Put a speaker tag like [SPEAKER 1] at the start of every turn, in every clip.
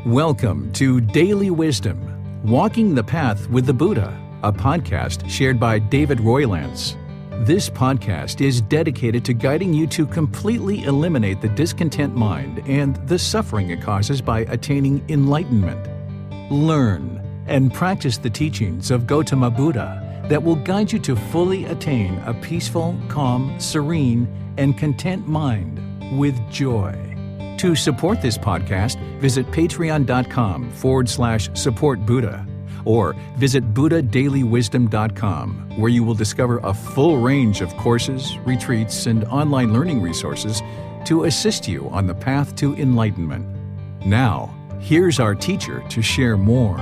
[SPEAKER 1] Welcome to Daily Wisdom, Walking the Path with the Buddha, a podcast shared by David Roylance. This podcast is dedicated to guiding you to completely eliminate the discontent mind and the suffering it causes by attaining enlightenment. Learn and practice the teachings of Gotama Buddha that will guide you to fully attain a peaceful, calm, serene, and content mind with joy. To support this podcast, visit patreon.com/support Buddha or visit buddhadailywisdom.com, where you will discover a full range of courses, retreats, and online learning resources to assist you on the path to enlightenment. Now, here's our teacher to share more.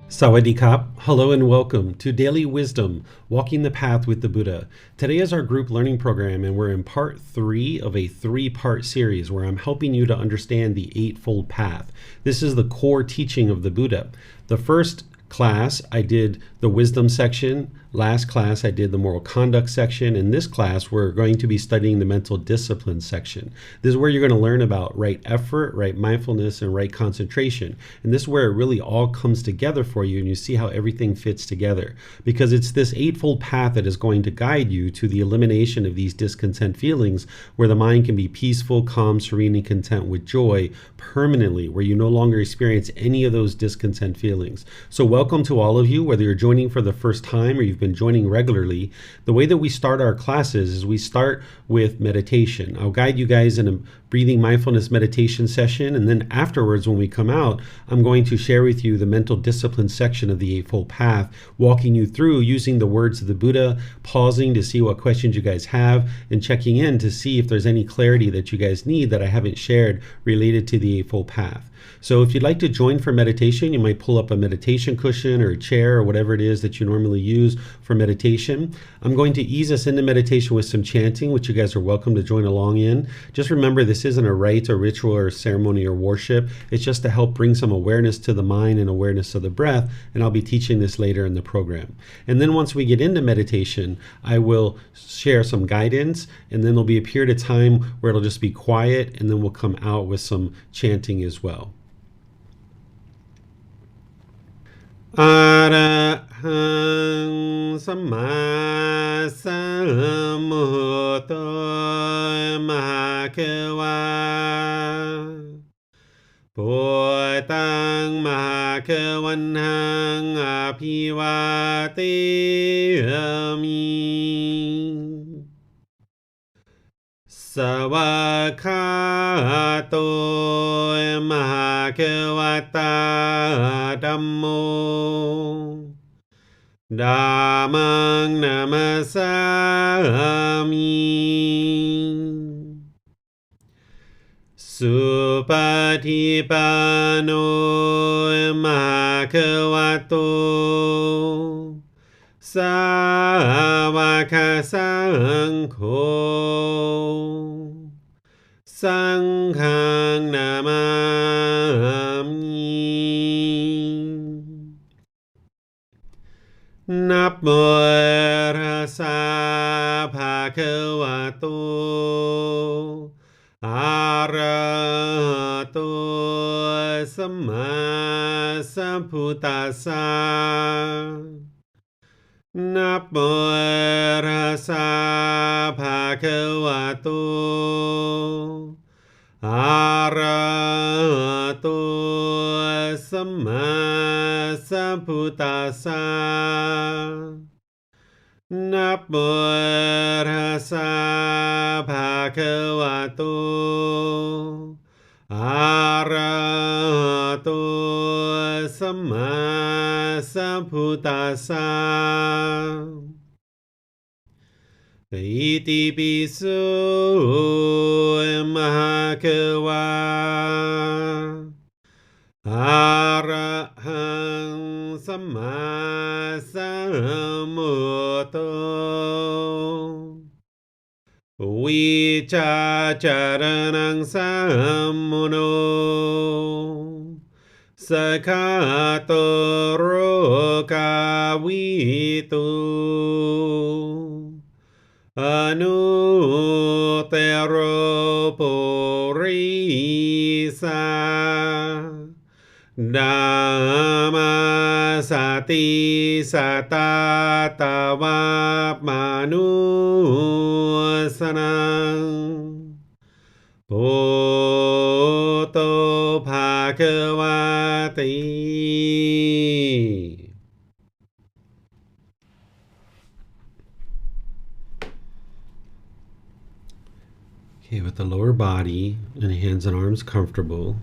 [SPEAKER 2] Sawadee Kap. Hello and welcome to Daily Wisdom, Walking the Path with the Buddha. Today is our group learning program, and we're in part 3 of a 3-part series where I'm helping you to understand the Eightfold Path. This is the core teaching of the Buddha. The first class, I did the wisdom section. Last class, I did the moral conduct section. In this class, we're going to be studying the mental discipline section. This is where you're going to learn about right effort, right mindfulness, and right concentration. And this is where it really all comes together for you, and you see how everything fits together. Because it's this Eightfold Path that is going to guide you to the elimination of these discontent feelings, where the mind can be peaceful, calm, serene, and content with joy permanently, where you no longer experience any of those discontent feelings. So welcome to all of you, whether you're joining for the first time or you've been joining regularly. The way that we start our classes is we start with meditation. I'll guide you guys in a breathing mindfulness meditation session, and then afterwards when we come out, I'm going to share with you the mental discipline section of the Eightfold Path, walking you through using the words of the Buddha, pausing to see what questions you guys have, and checking in to see if there's any clarity that you guys need that I haven't shared related to the Eightfold Path. So if you'd like to join for meditation, you might pull up a meditation cushion or a chair or whatever it is that you normally use for meditation. I'm going to ease us into meditation with some chanting, which you guys are welcome to join along in. Just remember, this isn't a rite or ritual or ceremony or worship. It's just to help bring some awareness to the mind and awareness of the breath, and I'll be teaching this later in the program. And then once we get into meditation, I will share some guidance, and then there'll be a period of time where it'll just be quiet, and then we'll come out with some chanting as well. Arahang Samma Sambuddho Mahakawa Bhutang Mahakavanhang Apivateyami Savakato Mahakavata Dhammo Dhammang Namasami Supatipano Mahakavato Savaka Sangho Sanghang Namami Namo Tassa Bhagavato Arahato Samma Sambuddhassa Namo Tassa Bhagavato Arahato Samma Sambuddhassa Namo Tassa Bhagavato Arahato Samma Sambuddhassa Iti Pisu Mahakawa Arahang Samma Sambuddho Vicacaranang Sammuno Sakato Rokavitu anuttaro purisa Dhamma sati satatava manusanang Poto Bhagavati. Okay, with the lower body and hands and arms comfortable,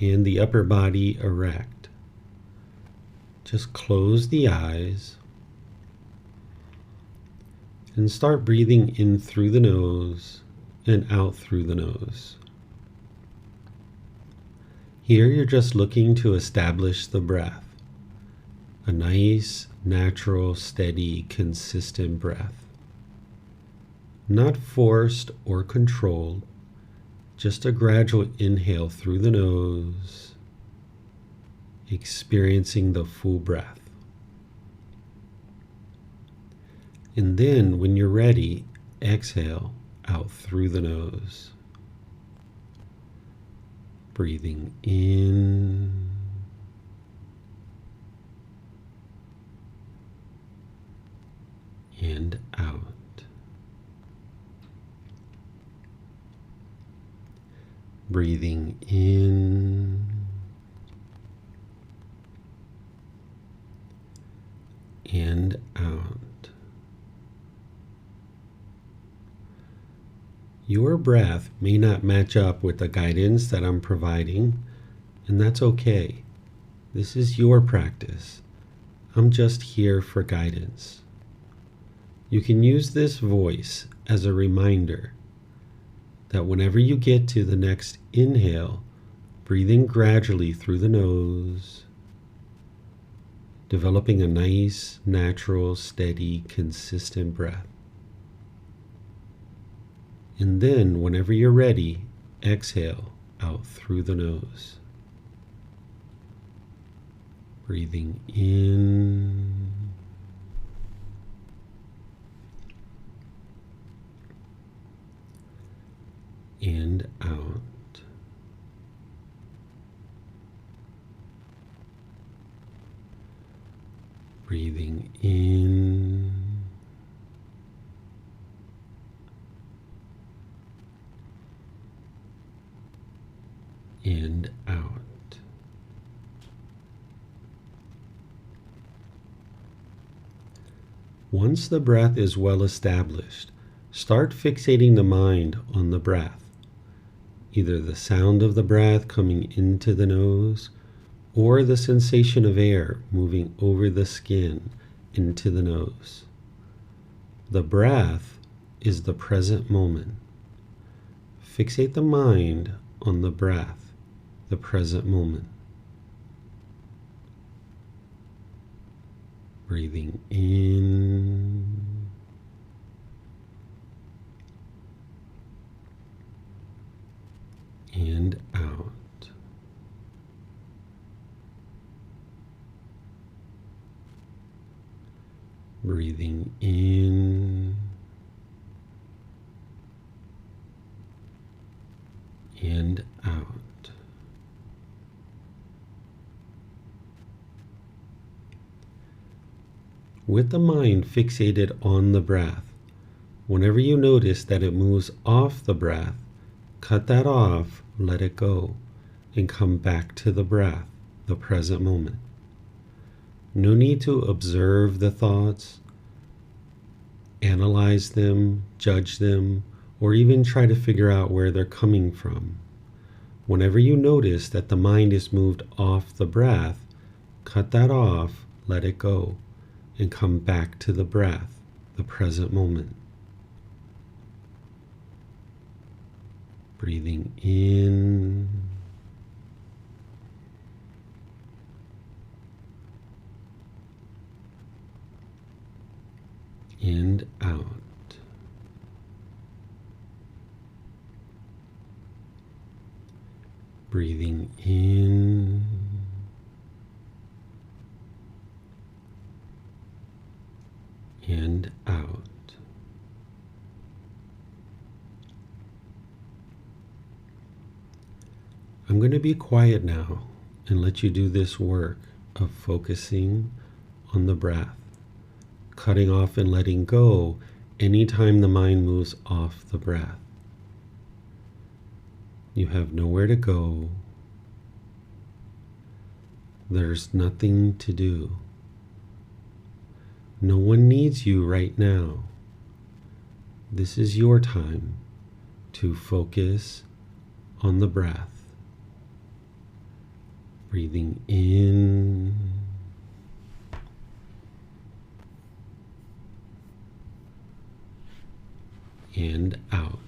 [SPEAKER 2] and the upper body erect, just close the eyes and start breathing in through the nose and out through the nose. Here you're just looking to establish the breath, a nice, natural, steady, consistent breath. Not forced or controlled, just a gradual inhale through the nose, experiencing the full breath. And then, when you're ready, exhale out through the nose. Breathing in and out. Breathing in and out. Your breath may not match up with the guidance that I'm providing, and that's okay. This is your practice. I'm just here for guidance. You can use this voice as a reminder that whenever you get to the next inhale, breathe in gradually through the nose, developing a nice, natural, steady, consistent breath. And then, whenever you're ready, exhale out through the nose. Breathing in and out. Breathing in and out. Once the breath is well established, start fixating the mind on the breath, either the sound of the breath coming into the nose or the sensation of air moving over the skin into the nose. The breath is the present moment. Fixate the mind on the breath, the present moment. Breathing in and out. Breathing in and out. With the mind fixated on the breath, whenever you notice that it moves off the breath, cut that off, let it go, and come back to the breath, the present moment. No need to observe the thoughts, analyze them, judge them, or even try to figure out where they're coming from. Whenever you notice that the mind is moved off the breath, cut that off, let it go, and come back to the breath, the present moment. Breathing in and out. Breathing in and out. I'm going to be quiet now and let you do this work of focusing on the breath, cutting off and letting go anytime the mind moves off the breath. You have nowhere to go. There's nothing to do. No one needs you right now. This is your time to focus on the breath. Breathing in and out.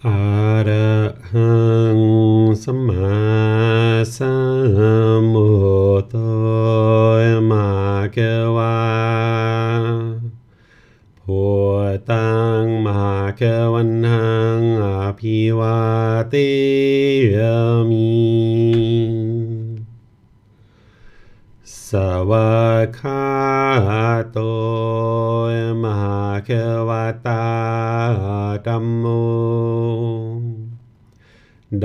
[SPEAKER 2] อะระหังสัมมาสัมพุทโธมะเกวาพุทธังมหาเกวันหังอภิวาเทมิ สวากขาโตมหาเขวตาธัมโม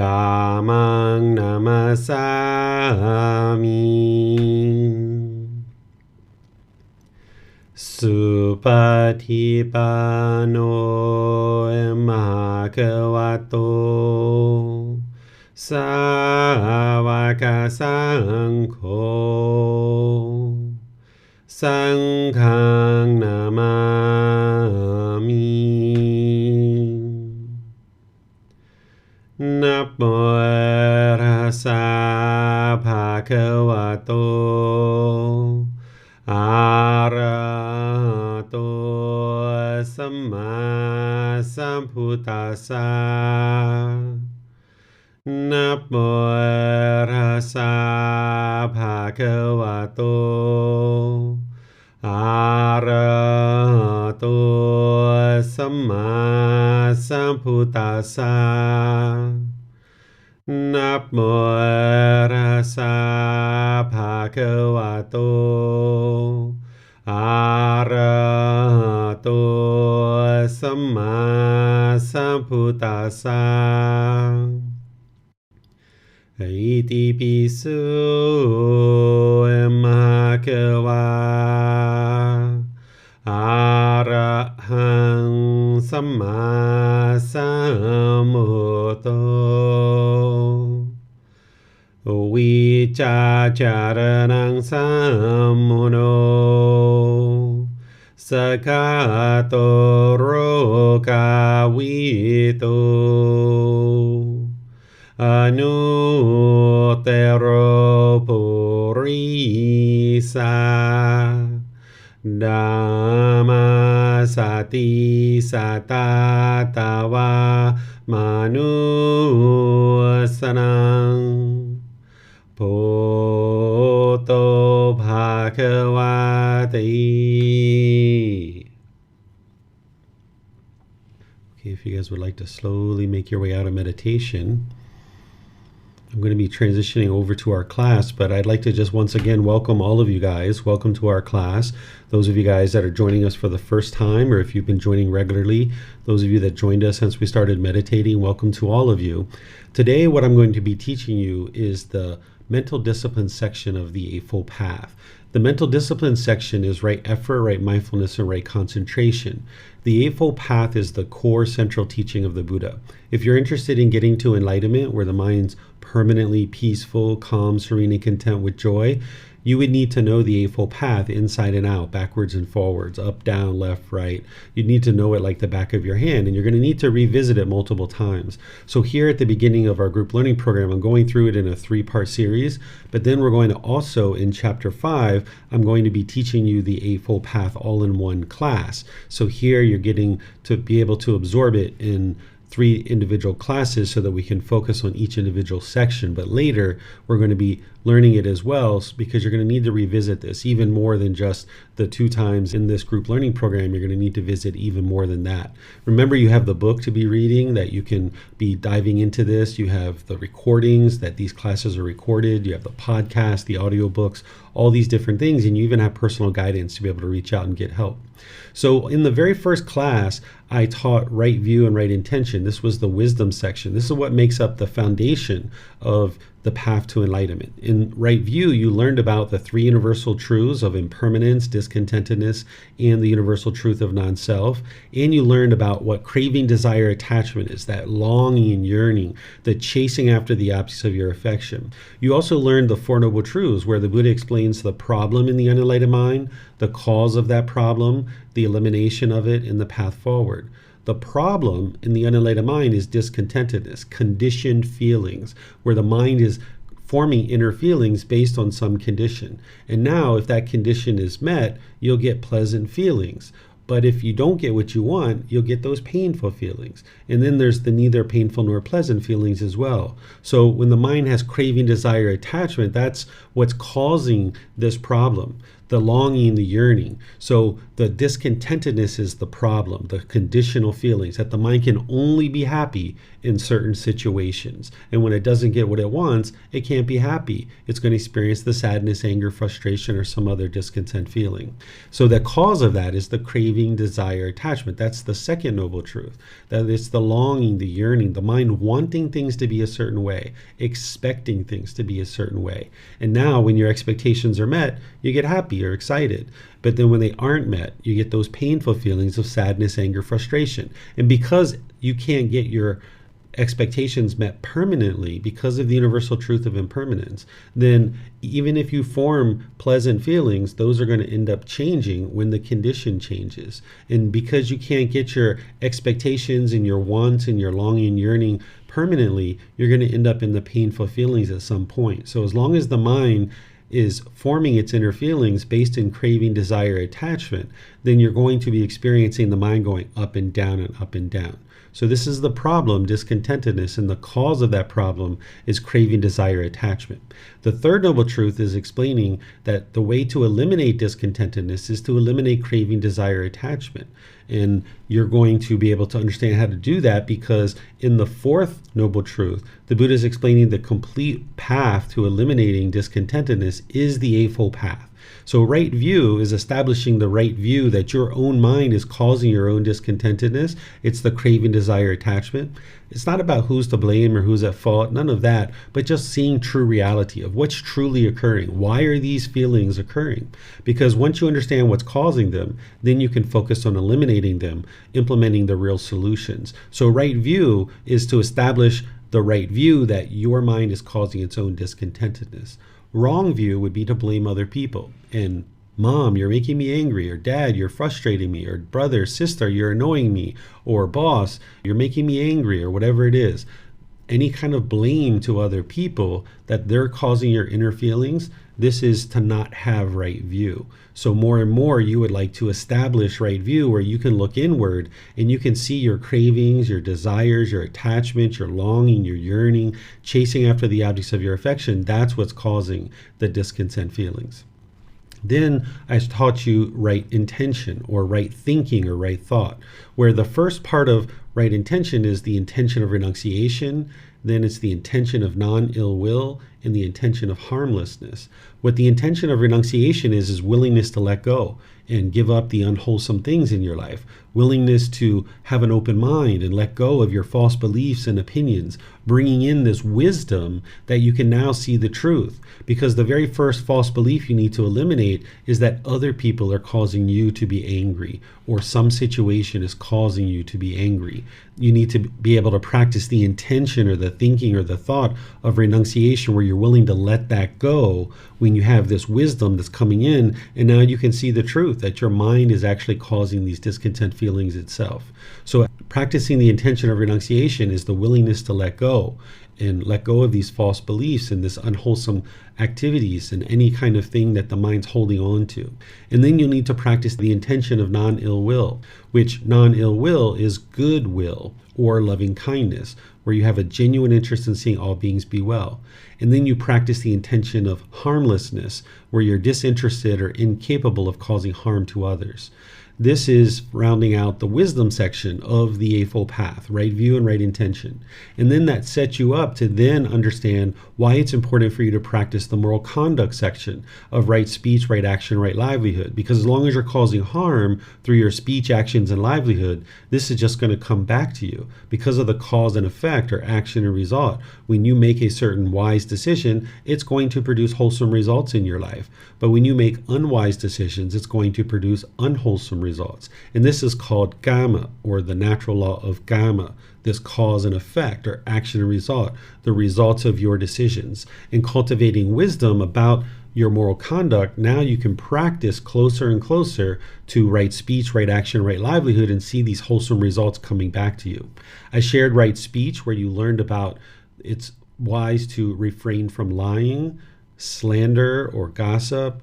[SPEAKER 2] ธัมมังนามัสสามิสุปฏิปันโนมหาเขวโตสาวกสังโฆสังฆังนามามินะโมตัสสะภะคะวะโตอะระหะโตสัมมาสัมพุทธัสสะนะโมตัสสะภะคะวะโตอะระหะโตสัมมาสัมพุทธัสสะนะโมตัสสะภะคะวะโตอะระหะโตสัมมาสัมพุทธัสสะอิติปิโสมะเขวาอะระหังสัมมาสัมพุทโธวิจาจารณังสัมมุโนสกาโตโรกาวิโตอนุเตโรปุริสาดัมมาสติสัตตาตาวามนุสนังพุทโธภะคะวะติ Okay, if you guys would like to slowly make your way out of meditation, I'm going to be transitioning over to our class, but I'd like to just once again welcome all of you guys. Welcome to our class. Those of you guys that are joining us for the first time, or if you've been joining regularly, those of you that joined us since we started meditating, welcome to all of you. Today, what I'm going to be teaching you is the mental discipline section of the Eightfold Path. The mental discipline section is right effort, right mindfulness, and right concentration. The Eightfold Path is the core central teaching of the Buddha. If you're interested in getting to enlightenment, where the mind's permanently peaceful, calm, serene, and content with joy, you would need to know the Eightfold Path inside and out, backwards and forwards, up, down, left, right. You'd need to know it like the back of your hand, and you're going to need to revisit it multiple times. So here at the beginning of our group learning program, I'm going through it in a 3-part series, but then we're going to also, in chapter 5, I'm going to be teaching you the Eightfold Path all in one class. So here you're getting to be able to absorb it in 3 individual classes so that we can focus on each individual section. But later, we're going to be learning it as well, because you're going to need to revisit this even more than just the 2 times in this group learning program. You're going to need to visit even more than that. Remember, you have the book to be reading that you can be diving into this. You have the recordings that these classes are recorded. You have the podcast, the audiobooks, all these different things. And you even have personal guidance to be able to reach out and get help. So in the very first class, I taught right view and right intention. This was the wisdom section. This is what makes up the foundation of the path to enlightenment. In right view, you learned about the 3 universal truths of impermanence, discontentedness, and the universal truth of non-self. And you learned about what craving, desire, attachment is, that longing and yearning, the chasing after the objects of your affection. You also learned the 4 Noble Truths, where the Buddha explains the problem in the unenlightened mind, the cause of that problem, the elimination of it, and the path forward. The problem in the unenlightened mind is discontentedness, conditioned feelings, where the mind is forming inner feelings based on some condition. And now, if that condition is met, you'll get pleasant feelings. But if you don't get what you want, you'll get those painful feelings. And then there's the neither painful nor pleasant feelings as well. So when the mind has craving, desire, attachment, that's what's causing this problem. The longing, the yearning. So the discontentedness is the problem, the conditional feelings that the mind can only be happy in certain situations. And when it doesn't get what it wants, it can't be happy. It's going to experience the sadness, anger, frustration, or some other discontent feeling. So the cause of that is the craving, desire, attachment. That's the second noble truth. That it's the longing, the yearning, the mind wanting things to be a certain way, expecting things to be a certain way. And now when your expectations are met, you get happy or excited. But then when they aren't met, you get those painful feelings of sadness, anger, frustration. And because you can't get your expectations met permanently because of the universal truth of impermanence, then even if you form pleasant feelings, those are going to end up changing when the condition changes. And because you can't get your expectations and your wants and your longing and yearning permanently, you're going to end up in the painful feelings at some point. So as long as the mind is forming its inner feelings based in craving, desire, attachment, then you're going to be experiencing the mind going up and down and up and down. So this is the problem, discontentedness, and the cause of that problem is craving, desire, attachment. The third noble truth is explaining that the way to eliminate discontentedness is to eliminate craving, desire, attachment. And you're going to be able to understand how to do that because in the fourth noble truth, the Buddha is explaining the complete path to eliminating discontentedness is the Eightfold Path. So right view is establishing the right view that your own mind is causing your own discontentedness. It's the craving, desire, attachment. It's not about who's to blame or who's at fault, none of that, but just seeing true reality of what's truly occurring. Why are these feelings occurring? Because once you understand what's causing them, then you can focus on eliminating them, implementing the real solutions. So right view is to establish the right view that your mind is causing its own discontentedness. Wrong view would be to blame other people. And Mom, you're making me angry, or Dad, you're frustrating me, or brother, sister, you're annoying me, or boss, you're making me angry, or whatever it is. Any kind of blame to other people that they're causing your inner feelings, this is to not have right view. So more and more you would like to establish right view where you can look inward and you can see your cravings, your desires, your attachment, your longing, your yearning, chasing after the objects of your affection. That's what's causing the discontent feelings. Then I taught you right intention or right thinking or right thought, where the first part of right intention is the intention of renunciation, then it's the intention of non-ill will, and the intention of harmlessness. What the intention of renunciation is willingness to let go and give up the unwholesome things in your life, willingness to have an open mind and let go of your false beliefs and opinions, bringing in this wisdom that you can now see the truth. Because the very first false belief you need to eliminate is that other people are causing you to be angry, or some situation is causing you to be angry. You need to be able to practice the intention or the thinking or the thought of renunciation where you're willing to let that go when you have this wisdom that's coming in, and now you can see the truth that your mind is actually causing these discontent feelings itself. So practicing the intention of renunciation is the willingness to let go and let go of these false beliefs and this unwholesome activities and any kind of thing that the mind's holding on to. And then you'll need to practice the intention of non-ill will, which non-ill will is goodwill or loving kindness, where you have a genuine interest in seeing all beings be well. And then you practice the intention of harmlessness, where you're disinterested or incapable of causing harm to others. This is rounding out the wisdom section of the Eightfold Path, right view and right intention. And then that sets you up to then understand why it's important for you to practice the moral conduct section of right speech, right action, right livelihood. Because as long as you're causing harm through your speech, actions, and livelihood, this is just going to come back to you because of the cause and effect or action and result. When you make a certain wise decision, it's going to produce wholesome results in your life. But when you make unwise decisions, it's going to produce unwholesome results. And this is called Karma, or the natural law of Karma, this cause and effect or action and result, the results of your decisions. And cultivating wisdom about your moral conduct, now you can practice closer and closer to right speech, right action, right livelihood, and see these wholesome results coming back to you. I shared right speech, where you learned about it's wise to refrain from lying, slander, or gossip,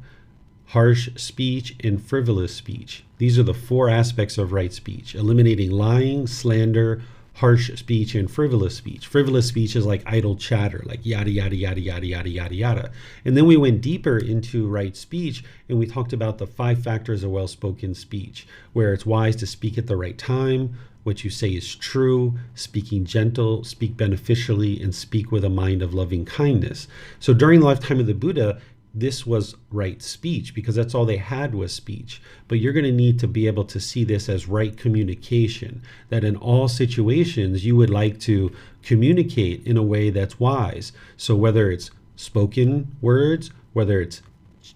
[SPEAKER 2] harsh speech, and frivolous speech. These are the 4 aspects of right speech: eliminating lying, slander, harsh speech, and frivolous speech. Frivolous speech is like idle chatter, like yada, yada, yada, yada, yada, yada, yada. And then we went deeper into right speech, and we talked about the 5 factors of well-spoken speech, where it's wise to speak at the right time, what you say is true, speaking gentle, speak beneficially, and speak with a mind of loving kindness. So during the lifetime of the Buddha, this was right speech, because that's all they had was speech. But you're going to need to be able to see this as right communication, that in all situations you would like to communicate in a way that's wise. So whether it's spoken words, whether it's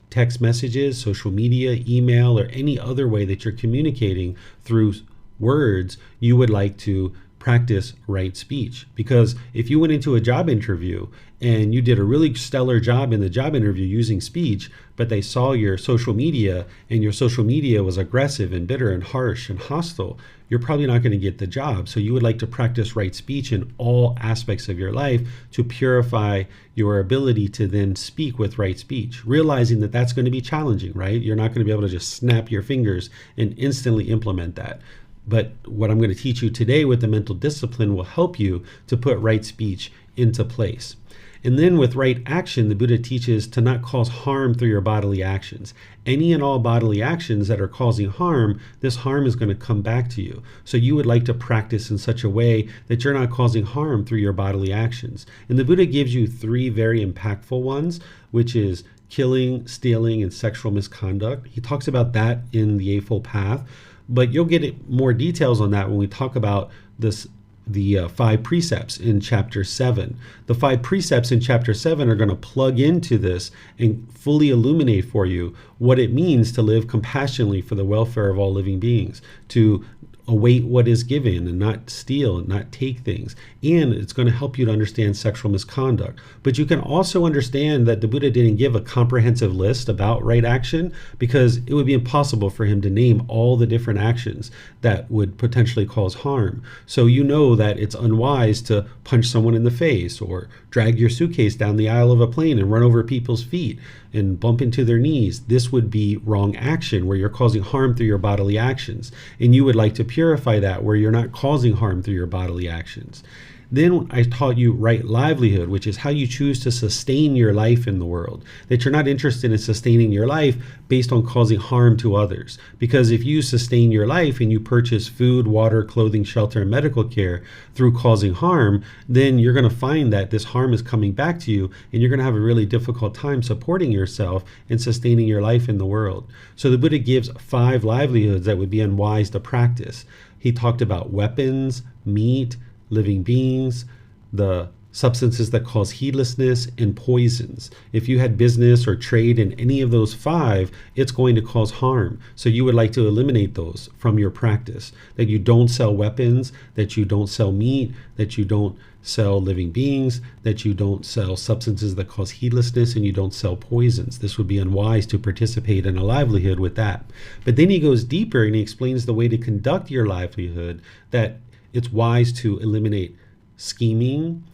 [SPEAKER 2] text messages, social media, email, or any other way that you're communicating through words, you would like to practice right speech. Because if you went into a job interview and you did a really stellar job in the job interview using speech, but they saw your social media and your social media was aggressive and bitter and harsh and hostile, you're probably not going to get the job. So you would like to practice right speech in all aspects of your life to purify your ability to then speak with right speech, realizing that that's going to be challenging, right? You're not going to be able to just snap your fingers and instantly implement that. But what I'm going to teach you today with the mental discipline will help you to put right speech into place. And then with right action, the Buddha teaches to not cause harm through your bodily actions. Any and all bodily actions that are causing harm, this harm is going to come back to you. So you would like to practice in such a way that you're not causing harm through your bodily actions. And the Buddha gives you 3 very impactful ones, which is killing, stealing, and sexual misconduct. He talks about that in the Eightfold Path. But you'll get more details on that when we talk about the 5 precepts in chapter 7. The 5 precepts in chapter 7 are going to plug into this and fully illuminate for you what it means to live compassionately for the welfare of all living beings, to await what is given and not steal and not take things. And it's going to help you to understand sexual misconduct. But you can also understand that the Buddha didn't give a comprehensive list about right action, because it would be impossible for him to name all the different actions that would potentially cause harm. So you know that it's unwise to punch someone in the face or drag your suitcase down the aisle of a plane and run over people's feet and bump into their knees. This would be wrong action where you're causing harm through your bodily actions. And you would like to purify that where you're not causing harm through your bodily actions. Then I taught you right livelihood, which is how you choose to sustain your life in the world. That you're not interested in sustaining your life based on causing harm to others. Because if you sustain your life and you purchase food, water, clothing, shelter, and medical care through causing harm, then you're going to find that this harm is coming back to you, and you're going to have a really difficult time supporting yourself and sustaining your life in the world. So the Buddha gives 5 livelihoods that would be unwise to practice. He talked about weapons, meat, living beings, the substances that cause heedlessness, and poisons. If you had business or trade in any of those 5, it's going to cause harm. So you would like to eliminate those from your practice. That you don't sell weapons, that you don't sell meat, that you don't sell living beings, that you don't sell substances that cause heedlessness, and you don't sell poisons. This would be unwise to participate in a livelihood with that. But then he goes deeper and he explains the way to conduct your livelihood, that it's wise to eliminate scheming,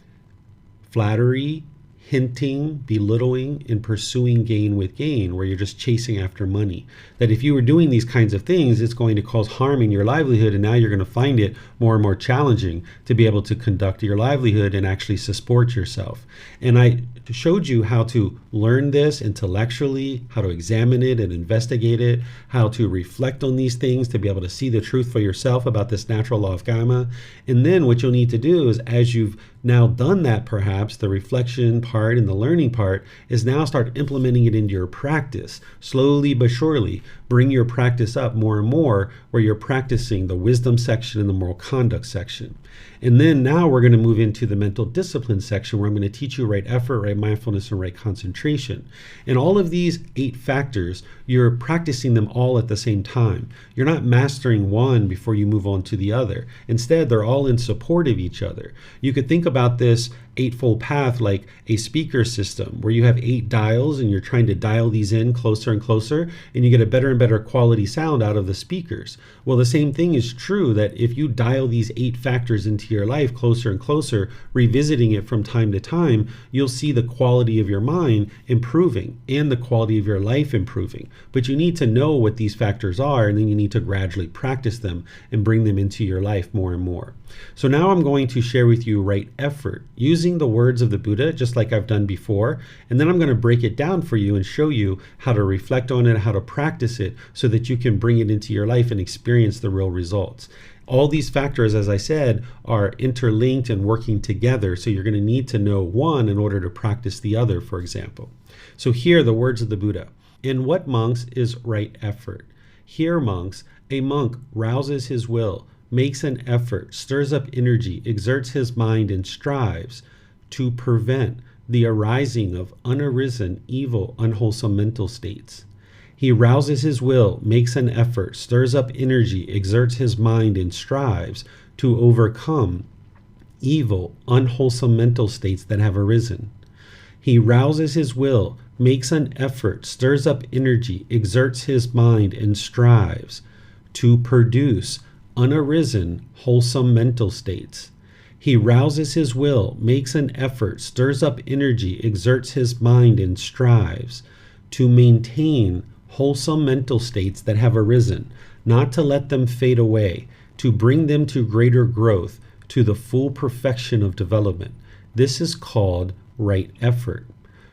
[SPEAKER 2] flattery, hinting, belittling, and pursuing gain with gain, where you're just chasing after money. That if you were doing these kinds of things, it's going to cause harm in your livelihood, and now you're going to find it more and more challenging to be able to conduct your livelihood and actually support yourself. And I showed you how to learn this intellectually, how to examine it and investigate it, how to reflect on these things to be able to see the truth for yourself about this natural law of karma. And then what you'll need to do is, as you've now done that, perhaps the reflection part and the learning part, is now start implementing it into your practice. Slowly but surely bring your practice up more and more, where you're practicing the wisdom section and the moral conduct section. And then now we're going to move into the mental discipline section, where I'm going to teach you right effort, right mindfulness, and right concentration. And all of these 8 factors, you're practicing them all at the same time. You're not mastering one before you move on to the other. Instead, they're all in support of each other. You could think about this eightfold path like a speaker system where you have 8 dials and you're trying to dial these in closer and closer, and you get a better and better quality sound out of the speakers. Well, the same thing is true that if you dial these 8 factors into your life closer and closer, revisiting it from time to time, you'll see the quality of your mind improving and the quality of your life improving. But you need to know what these factors are, and then you need to gradually practice them and bring them into your life more and more. So now I'm going to share with you right effort using the words of the Buddha, just like I've done before. And then I'm going to break it down for you and show you how to reflect on it, how to practice it so that you can bring it into your life and experience the real results. All these factors, as I said, are interlinked and working together. So you're going to need to know one in order to practice the other, for example. So here are the words of the Buddha. In what, monks, is right effort? Here, monks, a monk rouses his will, makes an effort, stirs up energy, exerts his mind, and strives to prevent the arising of unarisen, evil, unwholesome mental states. He rouses his will, makes an effort, stirs up energy, exerts his mind, and strives to overcome evil, unwholesome mental states that have arisen. He rouses his will, makes an effort, stirs up energy, exerts his mind, and strives to produce unarisen, wholesome mental states. He rouses his will, makes an effort, stirs up energy, exerts his mind, and strives to maintain wholesome mental states that have arisen, not to let them fade away, to bring them to greater growth, to the full perfection of development. This is called right effort.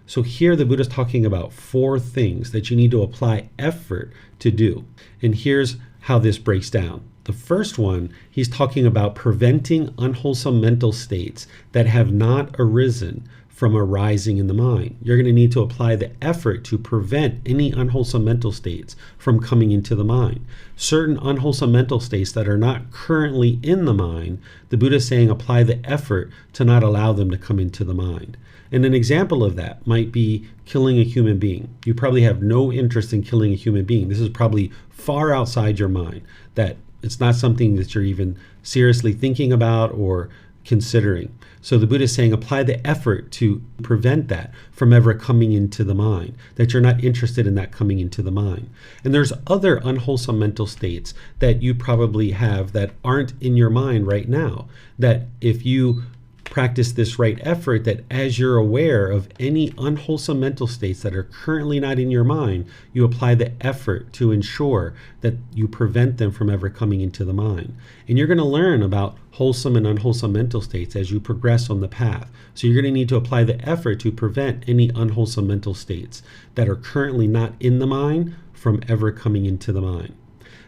[SPEAKER 2] So here the Buddha is talking about 4 things that you need to apply effort to do. And here's how this breaks down. The first one, he's talking about preventing unwholesome mental states that have not arisen from arising in the mind. You're going to need to apply the effort to prevent any unwholesome mental states from coming into the mind. Certain unwholesome mental states that are not currently in the mind, the Buddha is saying apply the effort to not allow them to come into the mind. And an example of that might be killing a human being. You probably have no interest in killing a human being. This is probably far outside your mind, that it's not something that you're even seriously thinking about or considering. So the Buddha is saying apply the effort to prevent that from ever coming into the mind, that you're not interested in that coming into the mind. And there's other unwholesome mental states that you probably have that aren't in your mind right now, that if you practice this right effort, that as you're aware of any unwholesome mental states that are currently not in your mind, you apply the effort to ensure that you prevent them from ever coming into the mind. And you're going to learn about wholesome and unwholesome mental states as you progress on the path. So you're going to need to apply the effort to prevent any unwholesome mental states that are currently not in the mind from ever coming into the mind.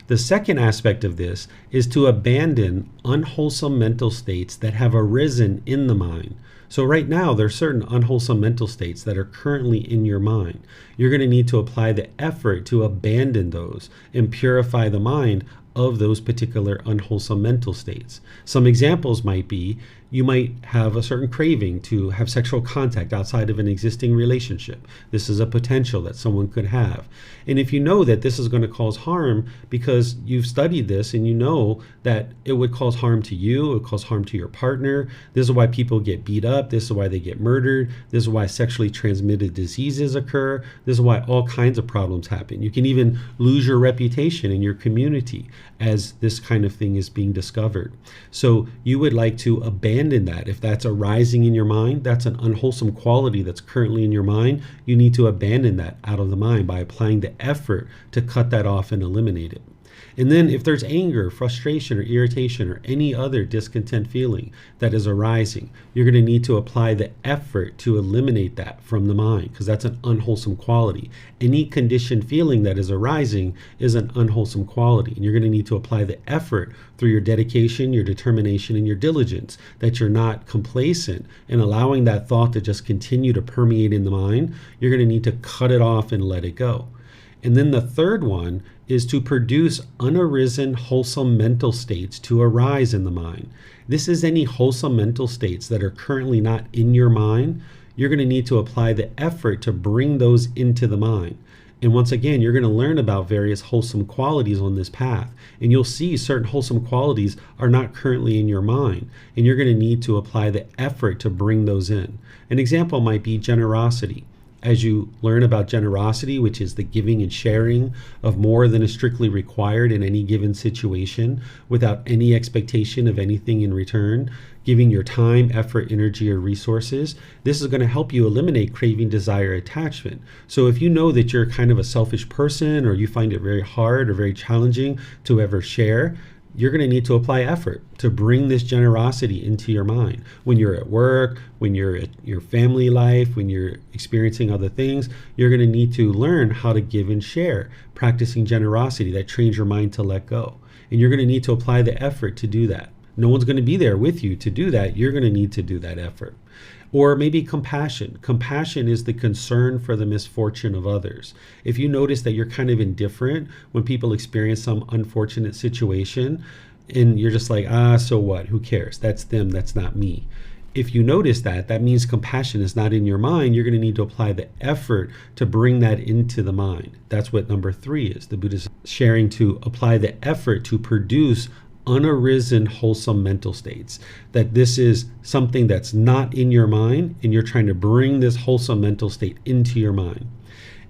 [SPEAKER 2] The second aspect of this is to abandon unwholesome mental states that have arisen in the mind. So right now, there are certain unwholesome mental states that are currently in your mind. You're going to need to apply the effort to abandon those and purify the mind of those particular unwholesome mental states. Some examples might be you might have a certain craving to have sexual contact outside of an existing relationship. This is a potential that someone could have. And if you know that this is going to cause harm because you've studied this and you know that it would cause harm to you, it would cause harm to your partner, this is why people get beat up, this is why they get murdered, this is why sexually transmitted diseases occur, this is why all kinds of problems happen. You can even lose your reputation in your community as this kind of thing is being discovered. So you would like to abandon that. If that's arising in your mind, that's an unwholesome quality that's currently in your mind, you need to abandon that out of the mind by applying the effort to cut that off and eliminate it. And then if there's anger, frustration, or irritation, or any other discontent feeling that is arising, you're going to need to apply the effort to eliminate that from the mind, because that's an unwholesome quality. Any conditioned feeling that is arising is an unwholesome quality. And you're going to need to apply the effort through your dedication, your determination, and your diligence, that you're not complacent and allowing that thought to just continue to permeate in the mind. You're going to need to cut it off and let it go. And then the third one is to produce unarisen wholesome mental states to arise in the mind. This is any wholesome mental states that are currently not in your mind. You're going to need to apply the effort to bring those into the mind. And once again, you're going to learn about various wholesome qualities on this path. And you'll see certain wholesome qualities are not currently in your mind. And you're going to need to apply the effort to bring those in. An example might be generosity. As you learn about generosity, which is the giving and sharing of more than is strictly required in any given situation without any expectation of anything in return, giving your time, effort, energy, or resources, this is going to help you eliminate craving, desire, attachment. So if you know that you're kind of a selfish person, or you find it very hard or very challenging to ever share, you're going to need to apply effort to bring this generosity into your mind. When you're at work, when you're at your family life, when you're experiencing other things, you're going to need to learn how to give and share, practicing generosity that trains your mind to let go. And you're going to need to apply the effort to do that. No one's going to be there with you to do that. You're going to need to do that effort. Or maybe compassion. Compassion is the concern for the misfortune of others. If you notice that you're kind of indifferent when people experience some unfortunate situation, and you're just like, so what? Who cares? That's them, that's not me. If you notice that, that means compassion is not in your mind. You're going to need to apply the effort to bring that into the mind. That's what number 3 is. The Buddha is sharing to apply the effort to produce unarisen wholesome mental states, that this is something that's not in your mind and you're trying to bring this wholesome mental state into your mind.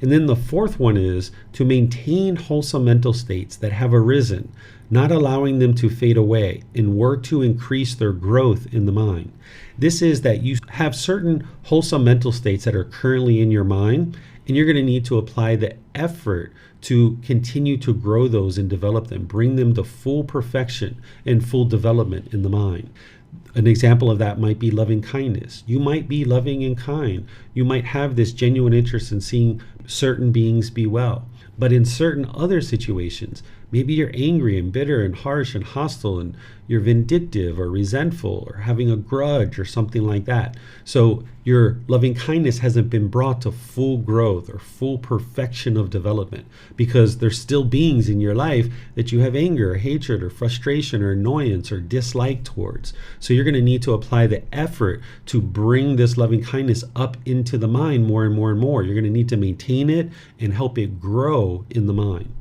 [SPEAKER 2] And then the 4th one is to maintain wholesome mental states that have arisen, not allowing them to fade away, and work to increase their growth in the mind. This is that you have certain wholesome mental states that are currently in your mind, and you're going to need to apply the effort to continue to grow those and develop them, bring them to full perfection and full development in the mind. An example of that might be loving kindness. You might be loving and kind. You might have this genuine interest in seeing certain beings be well. But in certain other situations, maybe you're angry and bitter and harsh and hostile, and you're vindictive or resentful or having a grudge or something like that. So your loving kindness hasn't been brought to full growth or full perfection of development, because there's still beings in your life that you have anger or hatred or frustration or annoyance or dislike towards. So you're going to need to apply the effort to bring this loving kindness up into the mind more and more and more. You're going to need to maintain it and help it grow in the mind.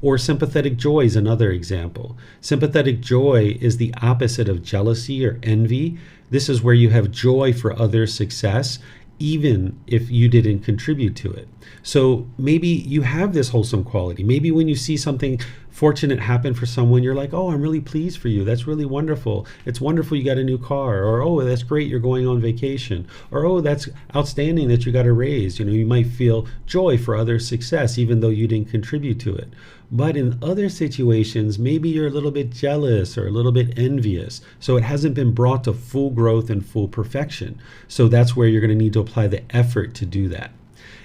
[SPEAKER 2] Or sympathetic joy is another example. Sympathetic joy is the opposite of jealousy or envy. This is where you have joy for others' success, even if you didn't contribute to it. So maybe you have this wholesome quality. Maybe when you see something fortunate happen for someone, you're like, oh, I'm really pleased for you. That's really wonderful. It's wonderful you got a new car. Or, oh, that's great you're going on vacation. Or, oh, that's outstanding that you got a raise. You might feel joy for others' success, even though you didn't contribute to it. But in other situations, maybe you're a little bit jealous or a little bit envious. So it hasn't been brought to full growth and full perfection. So that's where you're going to need to apply the effort to do that.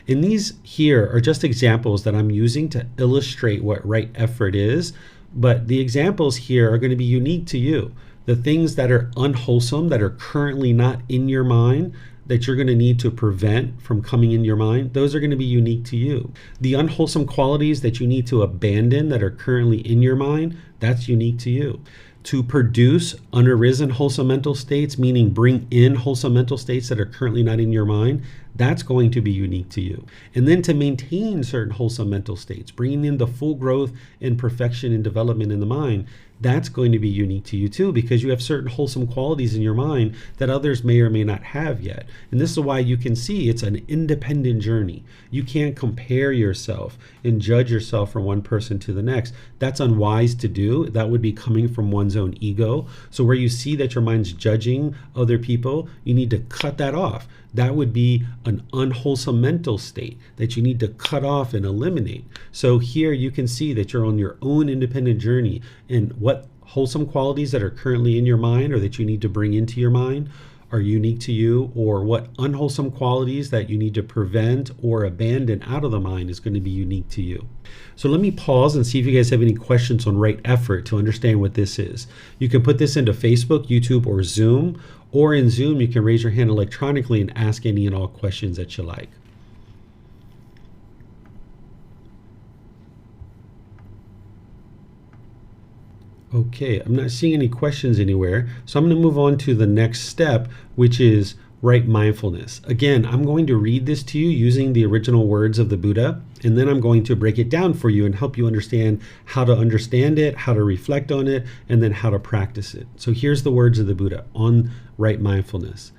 [SPEAKER 2] And these here are just examples that I'm using to illustrate what right effort is. But the examples here are going to be unique to you. The things that are unwholesome, that are currently not in your mind, that you're going to need to prevent from coming in your mind, those are going to be unique to you. The unwholesome qualities that you need to abandon that are currently in your mind, that's unique to you. To produce unarisen wholesome mental states, meaning bring in wholesome mental states that are currently not in your mind, that's going to be unique to you. And then to maintain certain wholesome mental states, bringing in the full growth and perfection and development in the mind, that's going to be unique to you too, because you have certain wholesome qualities in your mind that others may or may not have yet. And this is why you can see it's an independent journey. You can't compare yourself and judge yourself from one person to the next. That's unwise to do. That would be coming from one's own ego. So where you see that your mind's judging other people, you need to cut that off. That would be an unwholesome mental state that you need to cut off and eliminate. So here you can see that you're on your own independent journey, and what wholesome qualities that are currently in your mind or that you need to bring into your mind are unique to you, or what unwholesome qualities that you need to prevent or abandon out of the mind is going to be unique to you. So let me pause and see if you guys have any questions on right effort to understand what this is. You can put this into Facebook, YouTube, or Zoom, or in Zoom you can raise your hand electronically and ask any and all questions that you like. Okay, I'm not seeing any questions anywhere, so I'm going to move on to the next step, which is right mindfulness. Again, I'm going to read this to you using the original words of the Buddha, and then I'm going to break it down for you and help you understand how to understand it, how to reflect on it, and then how to practice it. So here's the words of the Buddha on right mindfulness.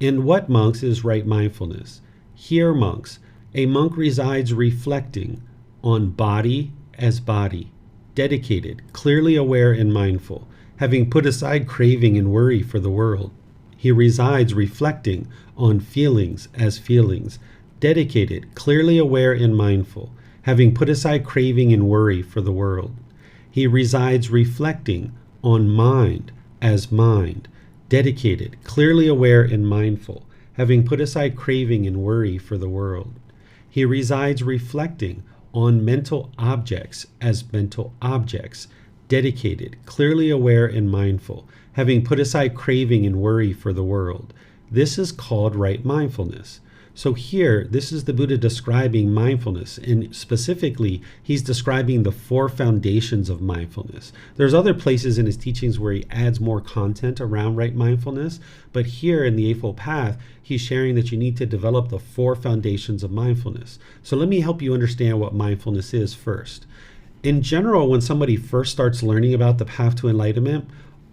[SPEAKER 2] In what, monks, is right mindfulness? Here, monks, a monk resides reflecting on body as body, dedicated, clearly aware and mindful, having put aside craving and worry for the world. He resides reflecting on feelings as feelings, dedicated, clearly aware and mindful, having put aside craving and worry for the world. He resides reflecting on mind as mind, dedicated, clearly aware and mindful, having put aside craving and worry for the world. He resides reflecting on mental objects as mental objects, dedicated, clearly aware and mindful, having put aside craving and worry for the world. This is called right mindfulness. So here, this is the Buddha describing mindfulness, and specifically, he's describing the 4 foundations of mindfulness. There's other places in his teachings where he adds more content around right mindfulness, but here in the Eightfold Path, he's sharing that you need to develop the 4 foundations of mindfulness. So let me help you understand what mindfulness is first. In general, when somebody first starts learning about the path to enlightenment,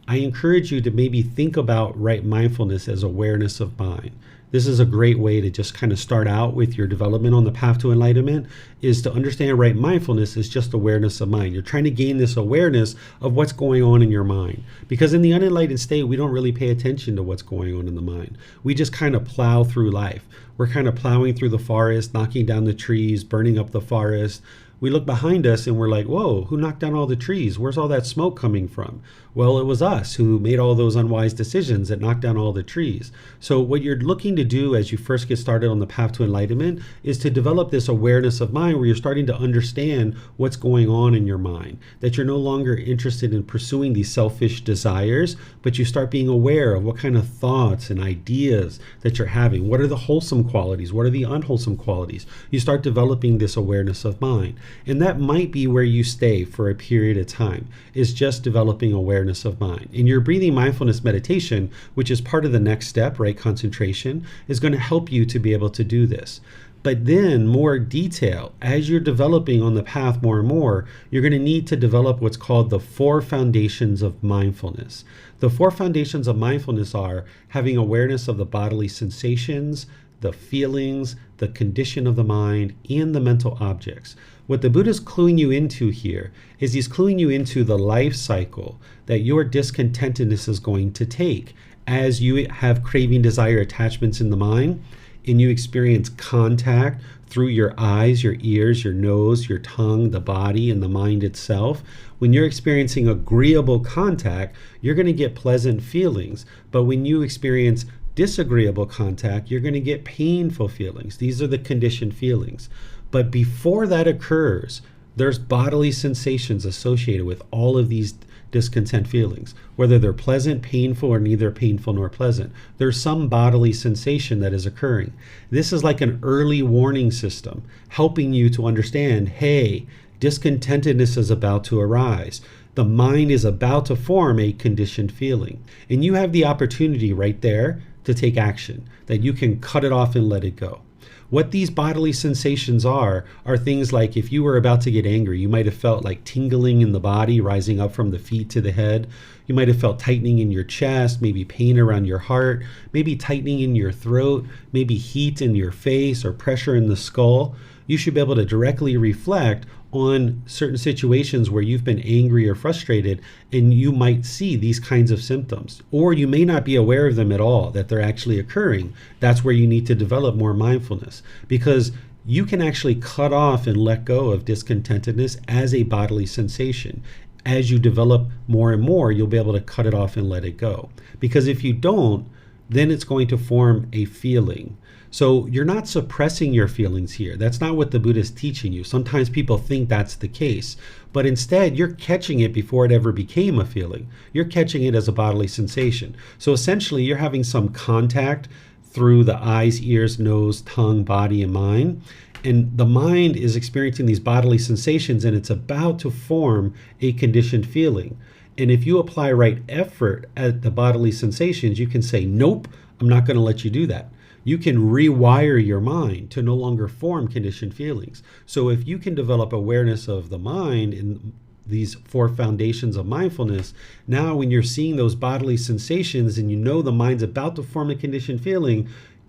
[SPEAKER 2] I encourage you to maybe think about right mindfulness as awareness of mind. This is a great way to just kind of start out with your development on the path to enlightenment, is to understand right mindfulness is just awareness of mind. You're trying to gain this awareness of what's going on in your mind. Because in the unenlightened state, we don't really pay attention to what's going on in the mind. We just kind of plow through life. We're kind of plowing through the forest, knocking down the trees, burning up the forest. We look behind us and we're like, whoa, who knocked down all the trees? Where's all that smoke coming from? Well, it was us who made all those unwise decisions that knocked down all the trees. So what you're looking to do as you first get started on the path to enlightenment is to develop this awareness of mind where you're starting to understand what's going on in your mind, that you're no longer interested in pursuing these selfish desires, but you start being aware of what kind of thoughts and ideas that you're having. What are the wholesome qualities? What are the unwholesome qualities? You start developing this awareness of mind. And that might be where you stay for a period of time, is just developing awareness of mind. And your breathing mindfulness meditation, which is part of the next step, right, concentration, is going to help you to be able to do this. But then more detail, as you're developing on the path more and more, you're going to need to develop what's called the 4 foundations of mindfulness. The 4 foundations of mindfulness are having awareness of the bodily sensations, the feelings, the condition of the mind, and the mental objects. What the Buddha's cluing you into here is he's cluing you into the life cycle that your discontentedness is going to take as you have craving, desire, attachments in the mind, and you experience contact through your eyes, your ears, your nose, your tongue, the body, and the mind itself. When you're experiencing agreeable contact, you're going to get pleasant feelings. But when you experience disagreeable contact, you're going to get painful feelings. These are the conditioned feelings. But before that occurs, there's bodily sensations associated with all of these discontent feelings, whether they're pleasant, painful, or neither painful nor pleasant. There's some bodily sensation that is occurring. This is like an early warning system, helping you to understand, hey, discontentedness is about to arise. The mind is about to form a conditioned feeling. And you have the opportunity right there to take action, that you can cut it off and let it go. What these bodily sensations are things like if you were about to get angry, you might have felt like tingling in the body, rising up from the feet to the head. You might have felt tightening in your chest, maybe pain around your heart, maybe tightening in your throat, maybe heat in your face or pressure in the skull. You should be able to directly reflect on certain situations where you've been angry or frustrated, and you might see these kinds of symptoms, or you may not be aware of them at all, that they're actually occurring. That's where you need to develop more mindfulness, because you can actually cut off and let go of discontentedness as a bodily sensation. As you develop more and more, you'll be able to cut it off and let it go. Because if you don't, then it's going to form a feeling. So you're not suppressing your feelings here. That's not what the Buddha is teaching you. Sometimes people think that's the case, but instead you're catching it before it ever became a feeling. You're catching it as a bodily sensation. So essentially you're having some contact through the eyes, ears, nose, tongue, body, and mind. And the mind is experiencing these bodily sensations, and it's about to form a conditioned feeling. And if you apply right effort at the bodily sensations, you can say, nope, I'm not going to let you do that. You can rewire your mind to no longer form conditioned feelings. So if you can develop awareness of the mind in these 4 foundations of mindfulness, now when you're seeing those bodily sensations and you know the mind's about to form a conditioned feeling,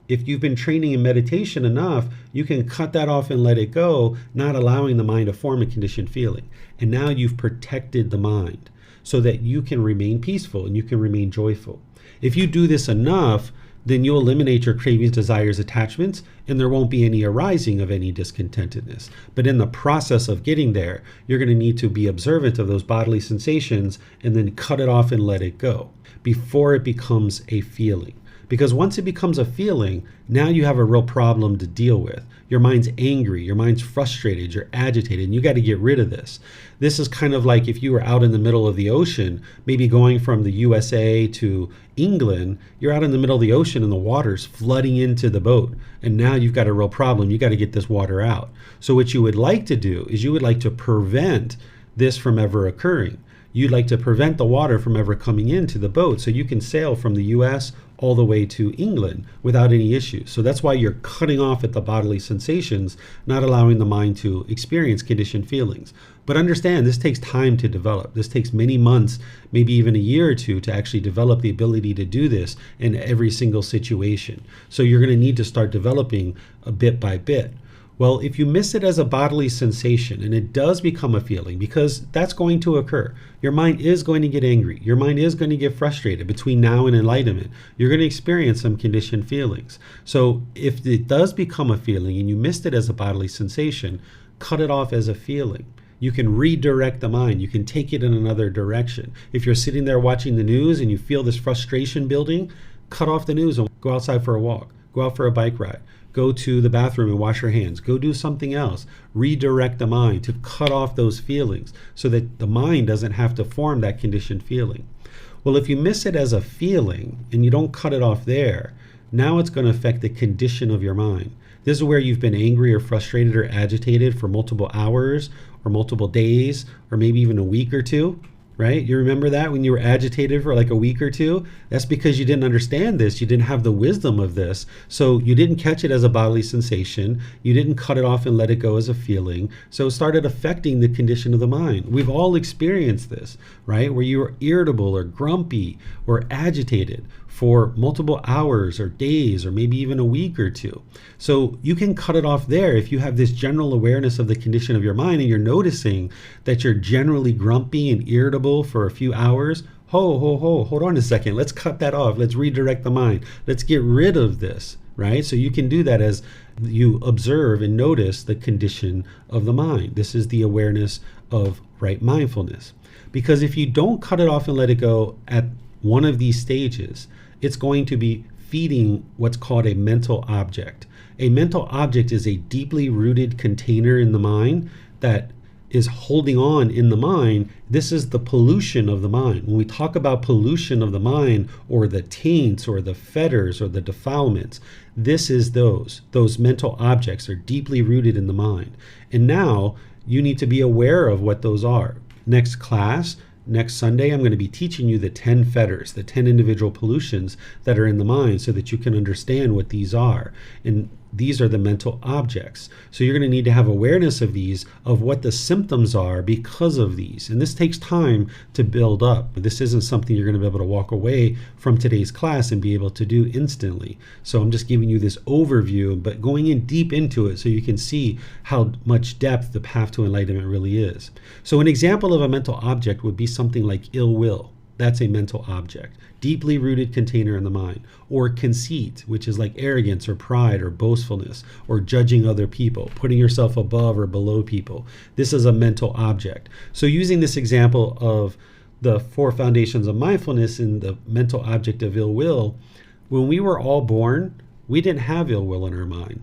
[SPEAKER 2] if you've been training in meditation enough, you can cut that off and let it go, not allowing the mind to form a conditioned feeling. And now you've protected the mind so that you can remain peaceful and you can remain joyful. If you do this enough, then you'll eliminate your cravings, desires, attachments, and there won't be any arising of any discontentedness. But in the process of getting there, you're going to need to be observant of those bodily sensations and then cut it off and let it go before it becomes a feeling. Because once it becomes a feeling, now you have a real problem to deal with. Your mind's angry, your mind's frustrated, you're agitated, and you got to get rid of this. This is kind of like if you were out in the middle of the ocean, maybe going from the USA to England, you're out in the middle of the ocean and the water's flooding into the boat. And now you've got a real problem. You got to get this water out. So what you would like to do is you would like to prevent this from ever occurring. You'd like to prevent the water from ever coming into the boat so you can sail from the US all the way to England without any issues. So that's why you're cutting off at the bodily sensations, not allowing the mind to experience conditioned feelings. But understand, this takes time to develop. This takes many months, maybe even a year or two to actually develop the ability to do this in every single situation. So you're going to need to start developing a bit by bit. Well, if you miss it as a bodily sensation and it does become a feeling, because that's going to occur, your mind is going to get angry. Your mind is going to get frustrated between now and enlightenment. You're going to experience some conditioned feelings. So if it does become a feeling and you missed it as a bodily sensation, cut it off as a feeling. You can redirect the mind. You can take it in another direction. If you're sitting there watching the news and you feel this frustration building, cut off the news and go outside for a walk. Go out for a bike ride. Go to the bathroom and wash your hands. Go do something else. Redirect the mind to cut off those feelings so that the mind doesn't have to form that conditioned feeling. Well, if you miss it as a feeling and you don't cut it off there, now it's going to affect the condition of your mind. This is where you've been angry or frustrated or agitated for multiple hours or multiple days or maybe even a week or two. Right? You remember that when you were agitated for like a week or two? That's because you didn't understand this. You didn't have the wisdom of this. So you didn't catch it as a bodily sensation. You didn't cut it off and let it go as a feeling. So it started affecting the condition of the mind. We've all experienced this, right? Where you were irritable or grumpy or agitated for multiple hours or days or maybe even a week or two. So you can cut it off there if you have this general awareness of the condition of your mind and you're noticing that you're generally grumpy and irritable for a few hours. Hold on a second. Let's cut that off. Let's redirect the mind. Let's get rid of this, right? So you can do that as you observe and notice the condition of the mind. This is the awareness of right mindfulness. Because if you don't cut it off and let it go at one of these stages, it's going to be feeding what's called a mental object. A mental object is a deeply rooted container in the mind that is holding on in the mind. This is the pollution of the mind. When we talk about pollution of the mind or the taints or the fetters or the defilements, this is those mental objects are deeply rooted in the mind. And now you need to be aware of what those are. Next class, next Sunday, I'm going to be teaching you the 10 fetters, the 10 individual pollutions that are in the mind so that you can understand what these are. And these are the mental objects. So you're going to need to have awareness of these, of what the symptoms are because of these. And this takes time to build up. This isn't something you're going to be able to walk away from today's class and be able to do instantly. So I'm just giving you this overview, but going in deep into it so you can see how much depth the path to enlightenment really is. So an example of a mental object would be something like ill will. That's a mental object, deeply rooted container in the mind. Or conceit, which is like arrogance or pride or boastfulness or judging other people, putting yourself above or below people. This is a mental object. So using this example of the 4 foundations of mindfulness in the mental object of ill will, when we were all born, we didn't have ill will in our mind.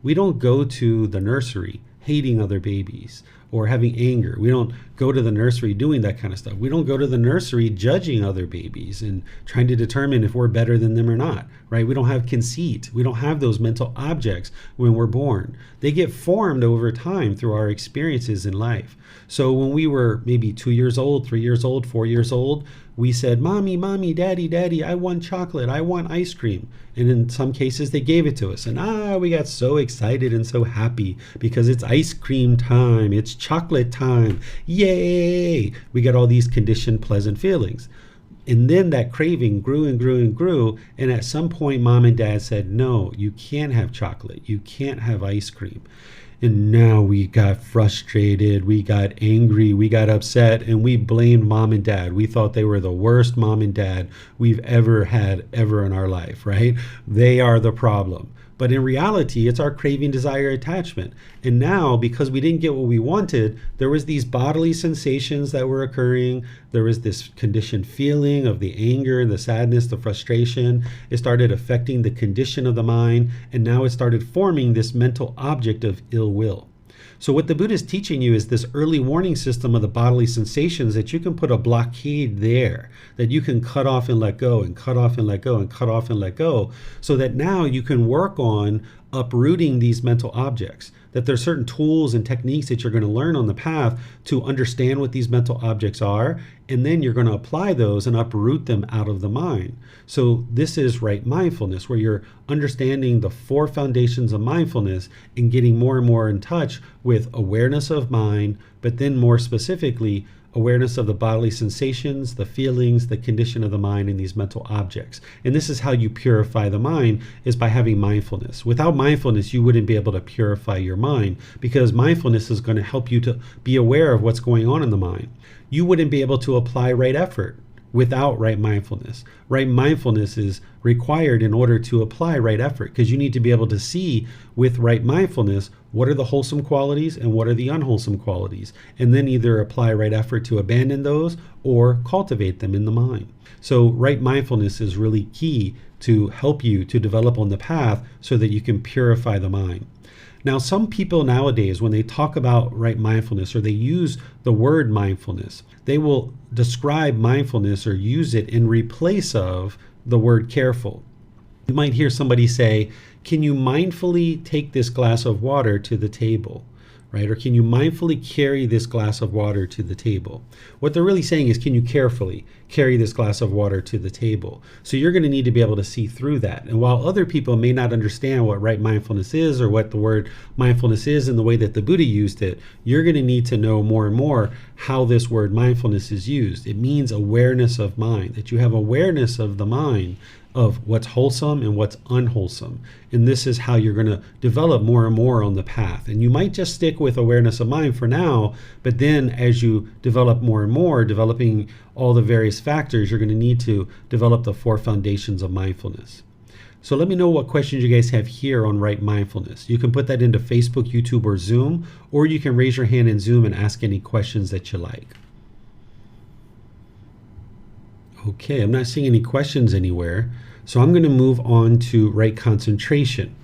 [SPEAKER 2] We don't go to the nursery hating other babies or having anger. We don't go to the nursery doing that kind of stuff. We don't go to the nursery judging other babies and trying to determine if we're better than them or not, right? We don't have conceit. We don't have those mental objects when we're born. They get formed over time through our experiences in life. So when we were maybe 2 years old, 3 years old, 4 years old, we said, "Mommy, mommy, daddy, daddy, I want chocolate, I want ice cream." And in some cases they gave it to us. And we got so excited and so happy because it's ice cream time, it's chocolate time, yay! We got all these conditioned pleasant feelings. And then that craving grew and grew and grew. And at some point, mom and dad said, "No, you can't have chocolate, you can't have ice cream." And now we got frustrated, we got angry, we got upset, and we blamed mom and dad. We thought they were the worst mom and dad we've ever had ever in our life, right? They are the problem. But in reality, it's our craving, desire, attachment. And now, because we didn't get what we wanted, there was these bodily sensations that were occurring. There was this conditioned feeling of the anger, the sadness, the frustration. It started affecting the condition of the mind. And now it started forming this mental object of ill will. So what the Buddha is teaching you is this early warning system of the bodily sensations, that you can put a blockade there, that you can cut off and let go, and cut off and let go, and cut off and let go, so that now you can work on uprooting these mental objects. That there's certain tools and techniques that you're going to learn on the path to understand what these mental objects are, and then you're going to apply those and uproot them out of the mind. So this is right mindfulness, where you're understanding the 4 foundations of mindfulness and getting more and more in touch with awareness of mind, but then more specifically, awareness of the bodily sensations, the feelings, the condition of the mind, and these mental objects. And this is how you purify the mind, is by having mindfulness. Without mindfulness, you wouldn't be able to purify your mind, because mindfulness is going to help you to be aware of what's going on in the mind. You wouldn't be able to apply right effort without right mindfulness. Right mindfulness is required in order to apply right effort, because you need to be able to see with right mindfulness what are the wholesome qualities and what are the unwholesome qualities, and then either apply right effort to abandon those or cultivate them in the mind. So right mindfulness is really key to help you to develop on the path so that you can purify the mind. Now, some people nowadays, when they talk about right mindfulness, or they use the word mindfulness, they will describe mindfulness or use it in replace of the word careful. You might hear somebody say, "Can you mindfully take this glass of water to the table?" Right? Or can you mindfully carry this glass of water to the table? What they're really saying is, can you carefully carry this glass of water to the table? So you're going to need to be able to see through that. And while other people may not understand what right mindfulness is, or what the word mindfulness is in the way that the Buddha used it, you're going to need to know more and more how this word mindfulness is used. It means awareness of mind, that you have awareness of the mind, of what's wholesome and what's unwholesome. And this is how you're going to develop more and more on the path. And you might just stick with awareness of mind for now, but then as you develop more and more, developing all the various factors, you're going to need to develop the 4 foundations of mindfulness. So let me know what questions you guys have here on right mindfulness. You can put that into Facebook, YouTube, or Zoom, or you can raise your hand in Zoom and ask any questions that you like. Okay, I'm not seeing any questions anywhere, so I'm going to move on to right concentration.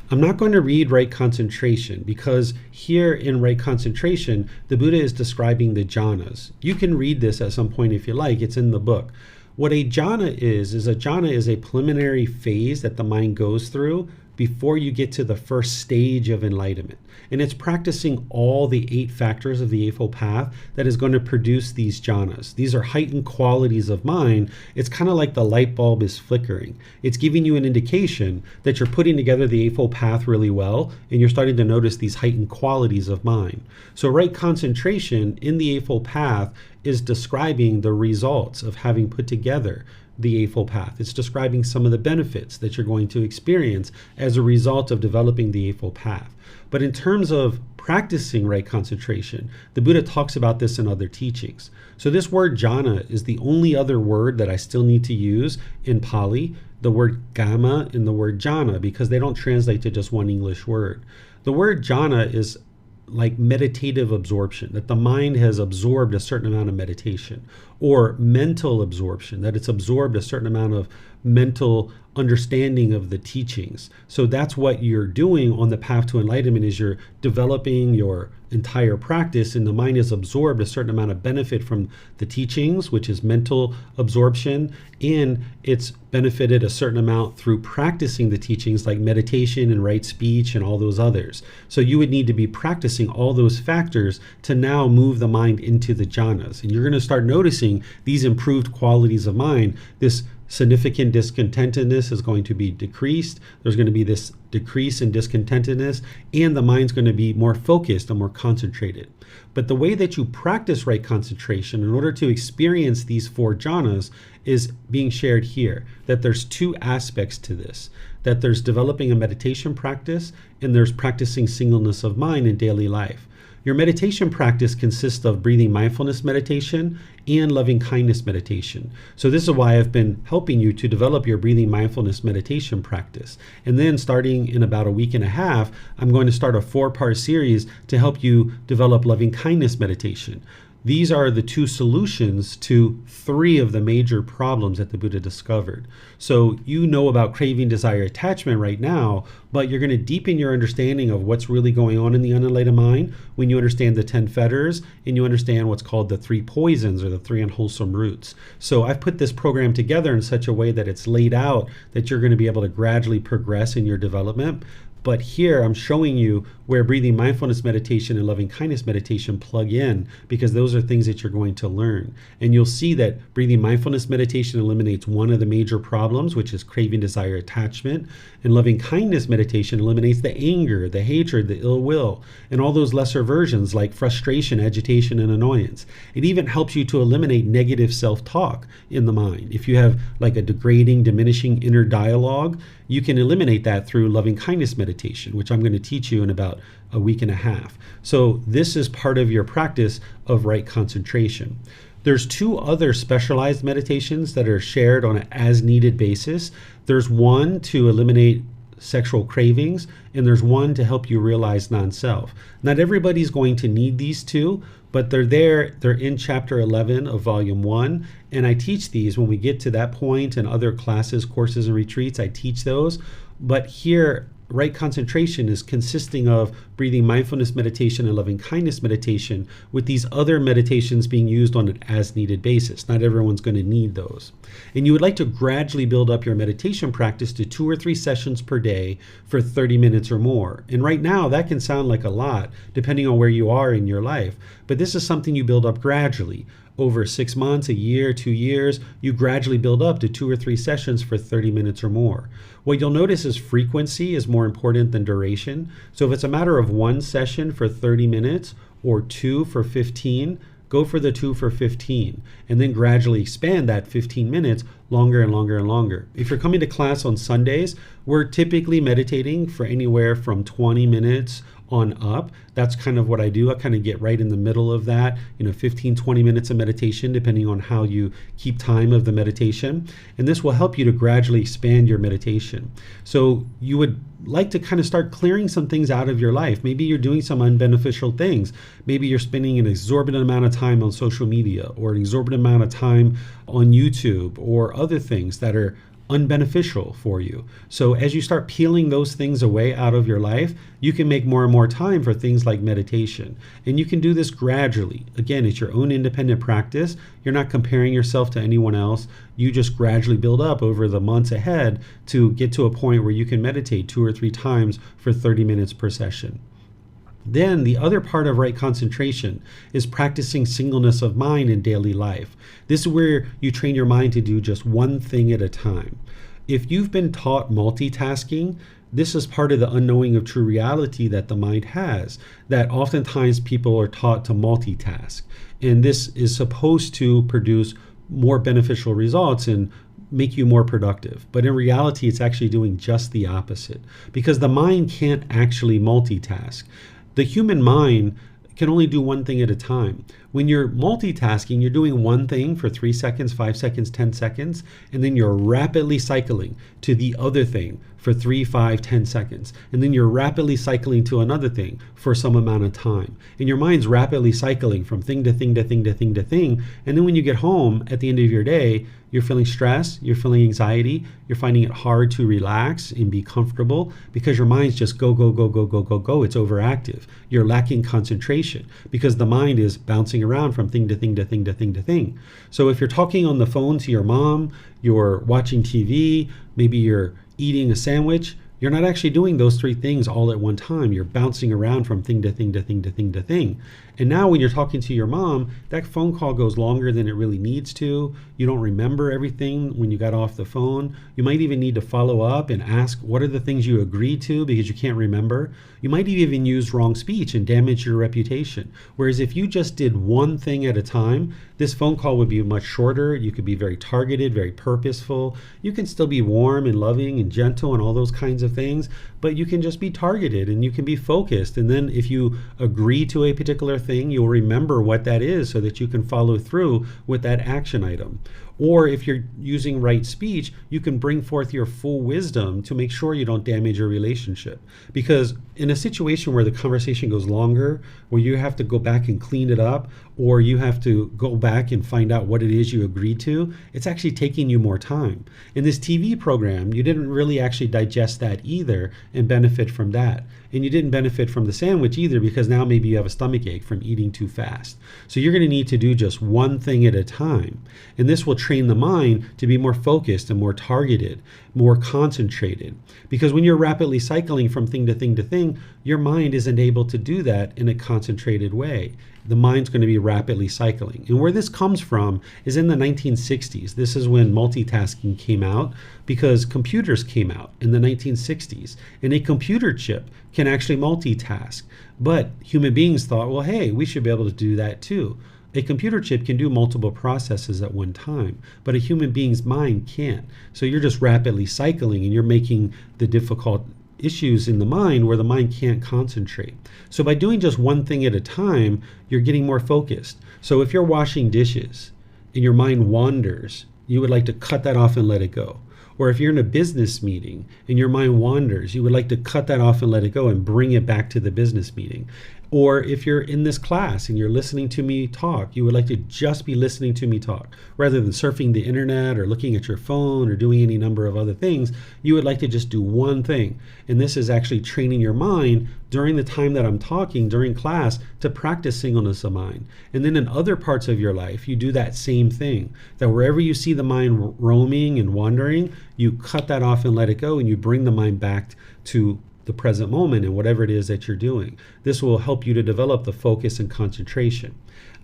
[SPEAKER 2] I'm not going to read right concentration, because here in right concentration, the Buddha is describing the jhanas. You can read this at some point if you like, it's in the book. What a jhana is a jhana is a preliminary phase that the mind goes through before you get to the first stage of enlightenment. And it's practicing all the 8 factors of the Eightfold Path that is going to produce these jhanas. These are heightened qualities of mind. It's kind of like the light bulb is flickering. It's giving you an indication that you're putting together the Eightfold Path really well, and you're starting to notice these heightened qualities of mind. So right concentration in the Eightfold Path is describing the results of having put together the Eightfold Path. It's describing some of the benefits that you're going to experience as a result of developing the Eightfold Path. But in terms of practicing right concentration, the Buddha talks about this in other teachings. So this word jhana is the only other word that I still need to use in Pali, the word gamma and the word jhana, because they don't translate to just one English word. The word jhana is like meditative absorption, that the mind has absorbed a certain amount of meditation. or mental absorption, that it's absorbed a certain amount of mental understanding of the teachings. So that's what you're doing on the path to enlightenment, is you're developing your entire practice, and the mind has absorbed a certain amount of benefit from the teachings, which is mental absorption, and it's benefited a certain amount through practicing the teachings like meditation and right speech and all those others. So you would need to be practicing all those factors to now move the mind into the jhanas. And you're going to start noticing these improved qualities of mind. This significant discontentedness is going to be decreased. There's going to be this decrease in discontentedness, and the mind's going to be more focused and more concentrated. But the way that you practice right concentration in order to experience these 4 jhanas is being shared here. That there's 2 aspects to this. That there's developing a meditation practice, and there's practicing singleness of mind in daily life. Your meditation practice consists of breathing mindfulness meditation and loving kindness meditation. So this is why I've been helping you to develop your breathing mindfulness meditation practice. And then starting in about a week and a half, I'm going to start a 4-part series to help you develop loving kindness meditation. These are the 2 solutions to 3 of the major problems that the Buddha discovered. So you know about craving, desire, attachment right now, but you're going to deepen your understanding of what's really going on in the unenlightened mind when you understand the 10 fetters and you understand what's called the 3 poisons, or the 3 unwholesome roots. So I've put this program together in such a way that it's laid out that you're going to be able to gradually progress in your development. But here I'm showing you where breathing mindfulness meditation and loving kindness meditation plug in, because those are things that you're going to learn. And you'll see that breathing mindfulness meditation eliminates one of the major problems, which is craving, desire, attachment. And loving kindness meditation eliminates the anger, the hatred, the ill will, and all those lesser versions like frustration, agitation, and annoyance. It even helps you to eliminate negative self-talk in the mind. If you have like a degrading, diminishing inner dialogue, you can eliminate that through loving kindness meditation, which I'm going to teach you in about a week and a half. So this is part of your practice of right concentration. There's 2 other specialized meditations that are shared on an as-needed basis. There's one to eliminate sexual cravings, and there's one to help you realize non-self. Not everybody's going to need these 2, but they're there. They're in chapter 11 of volume 1, and I teach these when we get to that point in other classes, courses, and retreats. I teach those. But here, right concentration is consisting of breathing mindfulness meditation and loving kindness meditation, with these other meditations being used on an as-needed basis. Not everyone's going to need those. And you would like to gradually build up your meditation practice to 2 or 3 sessions per day for 30 minutes or more. And right now, that can sound like a lot, depending on where you are in your life. But this is something you build up gradually. Over 6 months, a year, 2 years, you gradually build up to 2 or 3 sessions for 30 minutes or more. What you'll notice is frequency is more important than duration. So if it's a matter of 1 session for 30 minutes or 2 for 15, go for the 2 for 15, and then gradually expand that 15 minutes longer and longer and longer. If you're coming to class on Sundays, we're typically meditating for anywhere from 20 minutes on up. That's kind of what I do. I kind of get right in the middle of that, 15, 20 minutes of meditation, depending on how you keep time of the meditation. And this will help you to gradually expand your meditation. So you would like to kind of start clearing some things out of your life. Maybe you're doing some unbeneficial things. Maybe you're spending an exorbitant amount of time on social media, or an exorbitant amount of time on YouTube, or other things that are unbeneficial for you. So as you start peeling those things away out of your life, you can make more and more time for things like meditation. And you can do this gradually. Again, it's your own independent practice. You're not comparing yourself to anyone else. You just gradually build up over the months ahead to get to a point where you can meditate 2 or 3 times for 30 minutes per session. Then the other part of right concentration is practicing singleness of mind in daily life. This is where you train your mind to do just one thing at a time. If you've been taught multitasking, this is part of the unknowing of true reality that the mind has, that oftentimes people are taught to multitask. And this is supposed to produce more beneficial results and make you more productive. But in reality, it's actually doing just the opposite, because the mind can't actually multitask. The human mind can only do one thing at a time. When you're multitasking, you're doing one thing for 3 seconds, 5 seconds, 10 seconds, and then you're rapidly cycling to the other thing for 3, 5, 10 seconds. And then you're rapidly cycling to another thing for some amount of time. And your mind's rapidly cycling from thing to thing to thing to thing to thing. And then when you get home at the end of your day, you're feeling stress, you're feeling anxiety, you're finding it hard to relax and be comfortable because your mind's just go, go, go, go, go, go, go. It's overactive. You're lacking concentration because the mind is bouncing around from thing to thing to thing to thing to thing. So if you're talking on the phone to your mom, you're watching TV, maybe you're eating a sandwich, you're not actually doing those 3 things all at one time. You're bouncing around from thing to thing to thing to thing to thing. And now when you're talking to your mom, that phone call goes longer than it really needs to. You don't remember everything when you got off the phone. You might even need to follow up and ask, what are the things you agreed to because you can't remember? You might even use wrong speech and damage your reputation. Whereas if you just did one thing at a time, this phone call would be much shorter. You could be very targeted, very purposeful. You can still be warm and loving and gentle and all those kinds of things, but you can just be targeted and you can be focused. And then if you agree to a particular thing, you'll remember what that is so that you can follow through with that action item. Or if you're using right speech, you can bring forth your full wisdom to make sure you don't damage your relationship. Because in a situation where the conversation goes longer, where you have to go back and clean it up, or you have to go back and find out what it is you agreed to, it's actually taking you more time. In this TV program, you didn't really actually digest that either and benefit from that. And you didn't benefit from the sandwich either because now maybe you have a stomach ache from eating too fast. So you're going to need to do just one thing at a time. And this will train the mind to be more focused and more targeted, more concentrated. Because when you're rapidly cycling from thing to thing to thing, your mind isn't able to do that in a concentrated way. The mind's going to be rapidly cycling. And where this comes from is in the 1960s. This is when multitasking came out because computers came out in the 1960s. And a computer chip can actually multitask. But human beings thought, well, hey, we should be able to do that too. A computer chip can do multiple processes at one time, but a human being's mind can't. So you're just rapidly cycling and you're making the difficult issues in the mind where the mind can't concentrate. So by doing just one thing at a time, you're getting more focused. So if you're washing dishes and your mind wanders, you would like to cut that off and let it go. Or if you're in a business meeting and your mind wanders, you would like to cut that off and let it go and bring it back to the business meeting. Or if you're in this class and you're listening to me talk, you would like to just be listening to me talk. Rather than surfing the internet or looking at your phone or doing any number of other things, you would like to just do one thing. And this is actually training your mind during the time that I'm talking, during class, to practice singleness of mind. And then in other parts of your life, you do that same thing. That wherever you see the mind roaming and wandering, you cut that off and let it go, and you bring the mind back to the present moment and whatever it is that you're doing. This will help you to develop the focus and concentration.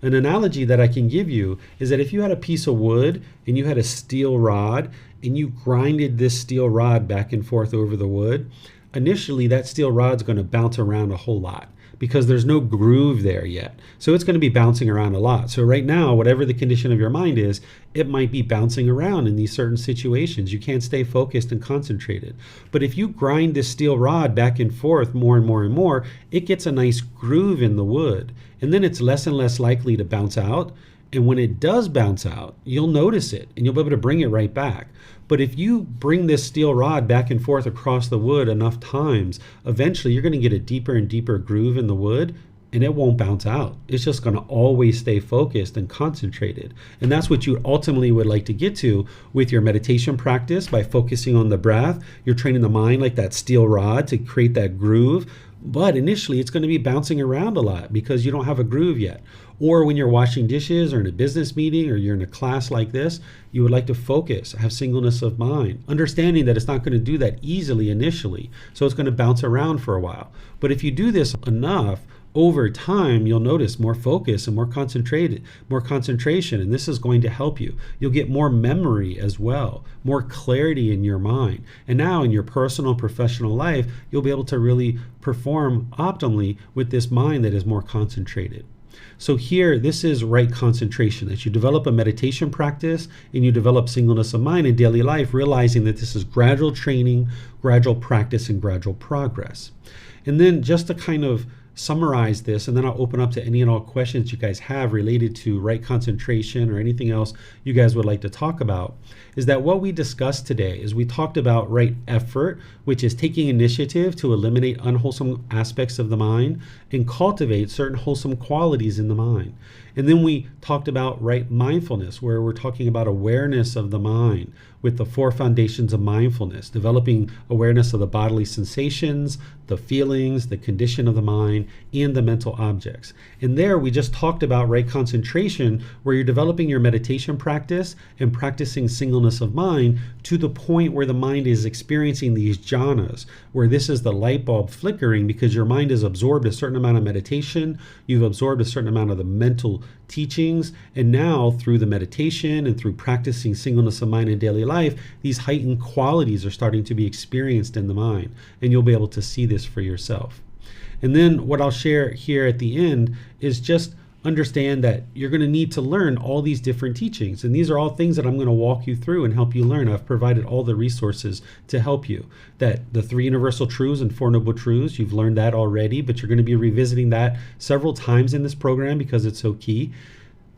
[SPEAKER 2] An analogy that I can give you is that if you had a piece of wood and you had a steel rod and you grinded this steel rod back and forth over the wood, initially that steel rod's going to bounce around a whole lot because there's no groove there yet. So it's going to be bouncing around a lot. So right now, whatever the condition of your mind is, it might be bouncing around in these certain situations. You can't stay focused and concentrated. But if you grind this steel rod back and forth more and more and more, it gets a nice groove in the wood. And then it's less and less likely to bounce out. And when it does bounce out, you'll notice it and you'll be able to bring it right back. But if you bring this steel rod back and forth across the wood enough times, eventually you're going to get a deeper and deeper groove in the wood and it won't bounce out. It's just going to always stay focused and concentrated. And that's what you ultimately would like to get to with your meditation practice by focusing on the breath. You're training the mind like that steel rod to create that groove. But initially it's going to be bouncing around a lot because you don't have a groove yet. Or when you're washing dishes or in a business meeting or you're in a class like this, you would like to focus, have singleness of mind, understanding that it's not going to do that easily initially. So it's going to bounce around for a while. But if you do this enough, over time, you'll notice more focus and more concentration, and this is going to help you. You'll get more memory as well, more clarity in your mind. And now in your personal and professional life, you'll be able to really perform optimally with this mind that is more concentrated. So here, this is right concentration, that you develop a meditation practice and you develop singleness of mind in daily life, realizing that this is gradual training, gradual practice, and gradual progress. And then just to kind of summarize this, and then I'll open up to any and all questions you guys have related to right concentration or anything else you guys would like to talk about, is that what we discussed today is we talked about right effort, which is taking initiative to eliminate unwholesome aspects of the mind and cultivate certain wholesome qualities in the mind. And then we talked about right mindfulness, where we're talking about awareness of the mind with the 4 foundations of mindfulness, developing awareness of the bodily sensations, the feelings, the condition of the mind, and the mental objects. And there we just talked about right concentration, where you're developing your meditation practice and practicing singleness of mind to the point where the mind is experiencing these jhanas, where this is the light bulb flickering because your mind has absorbed a certain amount of meditation, you've absorbed a certain amount of the mental teachings, and now through the meditation and through practicing singleness of mind in daily life, these heightened qualities are starting to be experienced in the mind, and you'll be able to see this for yourself. And then what I'll share here at the end is just understand that you're going to need to learn all these different teachings, and these are all things that I'm going to walk you through and help you learn. I've provided all the resources to help you. That the 3 universal truths and 4 noble truths, you've learned that already, but you're going to be revisiting that several times in this program because it's so key.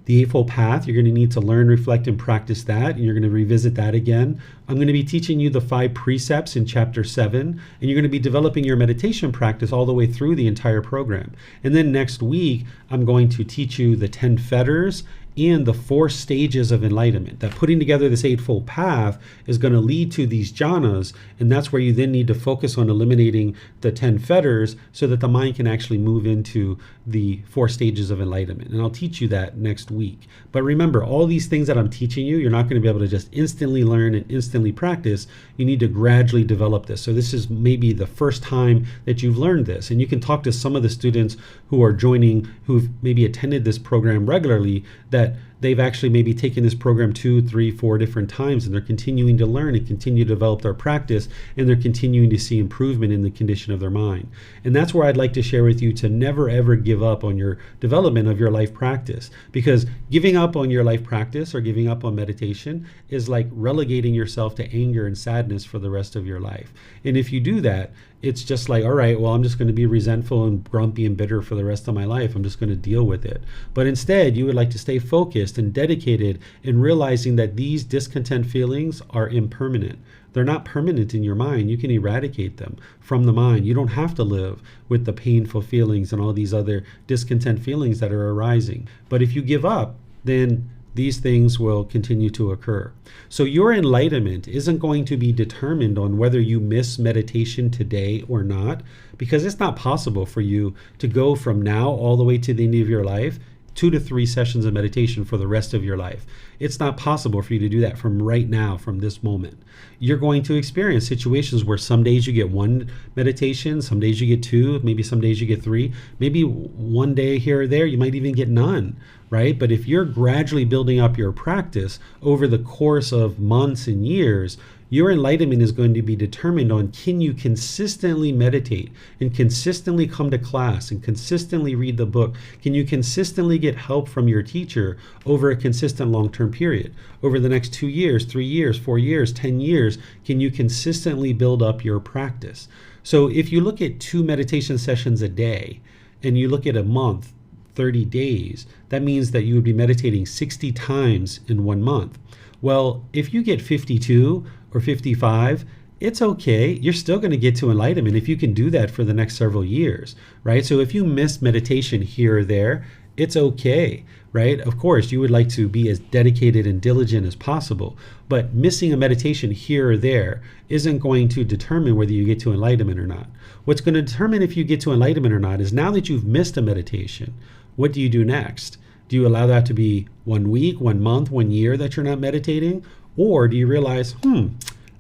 [SPEAKER 2] The Eightfold Path, you're going to need to learn, reflect, and practice that, and you're going to revisit that again. I'm going to be teaching you the 5 precepts in Chapter 7, and you're going to be developing your meditation practice all the way through the entire program. And then next week, I'm going to teach you the 10 fetters and the 4 stages of enlightenment. That putting together this Eightfold Path is going to lead to these jhanas, and that's where you then need to focus on eliminating the 10 fetters so that the mind can actually move into the 4 stages of enlightenment. And I'll teach you that next week. But remember, all these things that I'm teaching you, you're not going to be able to just instantly learn and instantly practice. You need to gradually develop this. So this is maybe the first time that you've learned this. And you can talk to some of the students who are joining, who've maybe attended this program regularly, that they've actually maybe taken this program 2, 3, 4 different times, and they're continuing to learn and continue to develop their practice, and they're continuing to see improvement in the condition of their mind. And that's where I'd like to share with you to never ever give up on your development of your life practice, because giving up on your life practice or giving up on meditation is like relegating yourself to anger and sadness for the rest of your life. And if you do that, it's just like, all right, well, I'm just going to be resentful and grumpy and bitter for the rest of my life. I'm just going to deal with it. But instead, you would like to stay focused and dedicated in realizing that these discontent feelings are impermanent. They're not permanent in your mind. You can eradicate them from the mind. You don't have to live with the painful feelings and all these other discontent feelings that are arising. But if you give up, then these things will continue to occur. So your enlightenment isn't going to be determined on whether you miss meditation today or not, because it's not possible for you to go from now all the way to the end of your life, 2 to 3 sessions of meditation for the rest of your life. It's not possible for you to do that from right now, from this moment. You're going to experience situations where some days you get 1 meditation, some days you get 2, maybe some days you get 3, maybe one day here or there you might even get none, right? But if you're gradually building up your practice over the course of months and years, your enlightenment is going to be determined on, can you consistently meditate and consistently come to class and consistently read the book? Can you consistently get help from your teacher over a consistent long-term period? Over the next 2 years, 3 years, 4 years, 10 years, can you consistently build up your practice? So if you look at 2 meditation sessions a day and you look at a month, 30 days, that means that you would be meditating 60 times in 1 month. Well, if you get 52 or 55, it's okay. You're still going to get to enlightenment if you can do that for the next several years, right? So if you miss meditation here or there, it's okay, right? Of course, you would like to be as dedicated and diligent as possible, but missing a meditation here or there isn't going to determine whether you get to enlightenment or not. What's going to determine if you get to enlightenment or not is, now that you've missed a meditation, what do you do next? Do you allow that to be 1 week, 1 month, 1 year that you're not meditating? Or do you realize,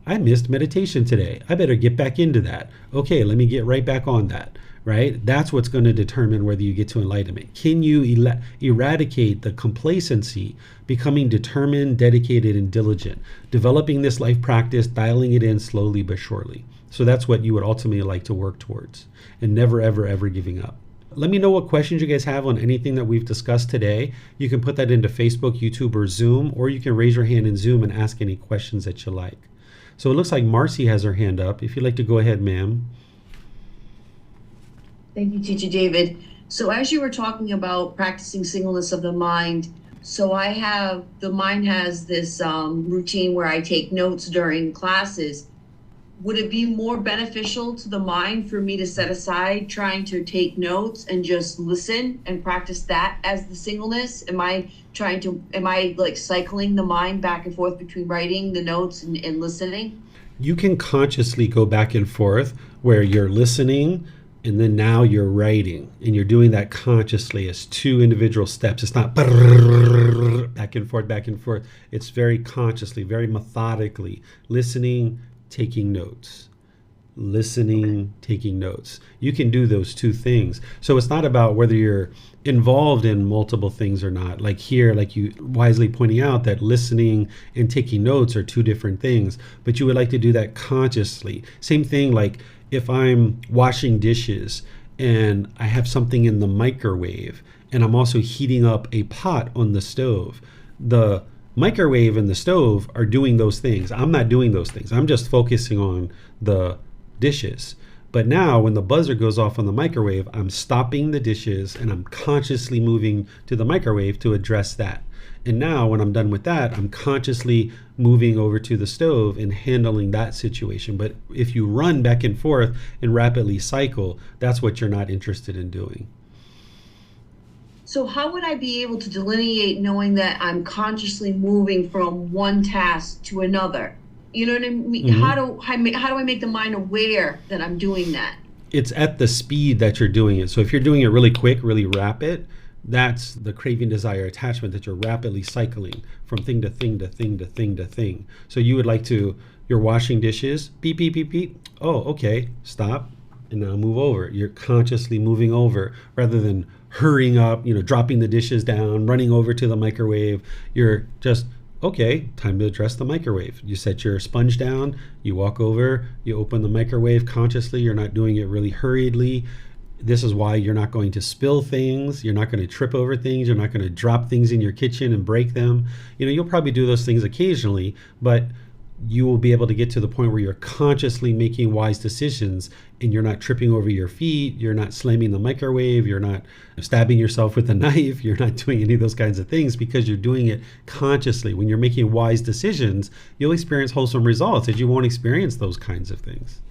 [SPEAKER 2] I missed meditation today. I better get back into that. Okay, let me get right back on that, right? That's what's going to determine whether you get to enlightenment. Can you eradicate the complacency, becoming determined, dedicated, and diligent, developing this life practice, dialing it in slowly but surely? So that's what you would ultimately like to work towards, and never, ever, ever giving up. Let me know what questions you guys have on anything that we've discussed today. You can put that into Facebook, YouTube, or Zoom, or you can raise your hand in Zoom and ask any questions that you like. So it looks like Marcy has her hand up. If you'd like to go ahead, ma'am.
[SPEAKER 3] Thank you, Teacher David. So as you were talking about practicing singleness of the mind, so the mind has this routine where I take notes during classes. Would it be more beneficial to the mind for me to set aside trying to take notes and just listen and practice that as the singleness? Am I like cycling the mind back and forth between writing the notes and listening?
[SPEAKER 2] You can consciously go back and forth where you're listening and then now you're writing, and you're doing that consciously as two individual steps. It's not back and forth, back and forth. It's very consciously, very methodically listening, taking notes. Listening, taking notes. You can do those two things. So it's not about whether you're involved in multiple things or not. Like here, like you wisely pointing out that listening and taking notes are two different things, but you would like to do that consciously. Same thing like if I'm washing dishes and I have something in the microwave and I'm also heating up a pot on the stove. The microwave and the stove are doing those things. I'm not doing those things. I'm just focusing on the dishes. But now when the buzzer goes off on the microwave, I'm stopping the dishes and I'm consciously moving to the microwave to address that. And now when I'm done with that, I'm consciously moving over to the stove and handling that situation. But if you run back and forth and rapidly cycle, that's what you're not interested in doing.
[SPEAKER 3] So how would I be able to delineate knowing that I'm consciously moving from one task to another? You know what I mean? Mm-hmm. How do I make the mind aware that I'm doing that?
[SPEAKER 2] It's at the speed that you're doing it. So if you're doing it really quick, really rapid, that's the craving, desire, attachment that you're rapidly cycling from thing to thing to thing to thing to thing. So you would like to, you're washing dishes, beep, beep, beep, beep. Oh, okay, stop, and now move over. You're consciously moving over rather than hurrying up, dropping the dishes down, running over to the microwave. You're just, okay, time to address the microwave. You set your sponge down, you walk over, you open the microwave consciously. You're not doing it really hurriedly. This is why you're not going to spill things. You're not going to trip over things. You're not going to drop things in your kitchen and break them. You'll probably do those things occasionally, but you will be able to get to the point where you're consciously making wise decisions and you're not tripping over your feet. You're not slamming the microwave. You're not stabbing yourself with a knife. You're not doing any of those kinds of things because you're doing it consciously. When you're making wise decisions, you'll experience wholesome results and you won't experience those kinds of things.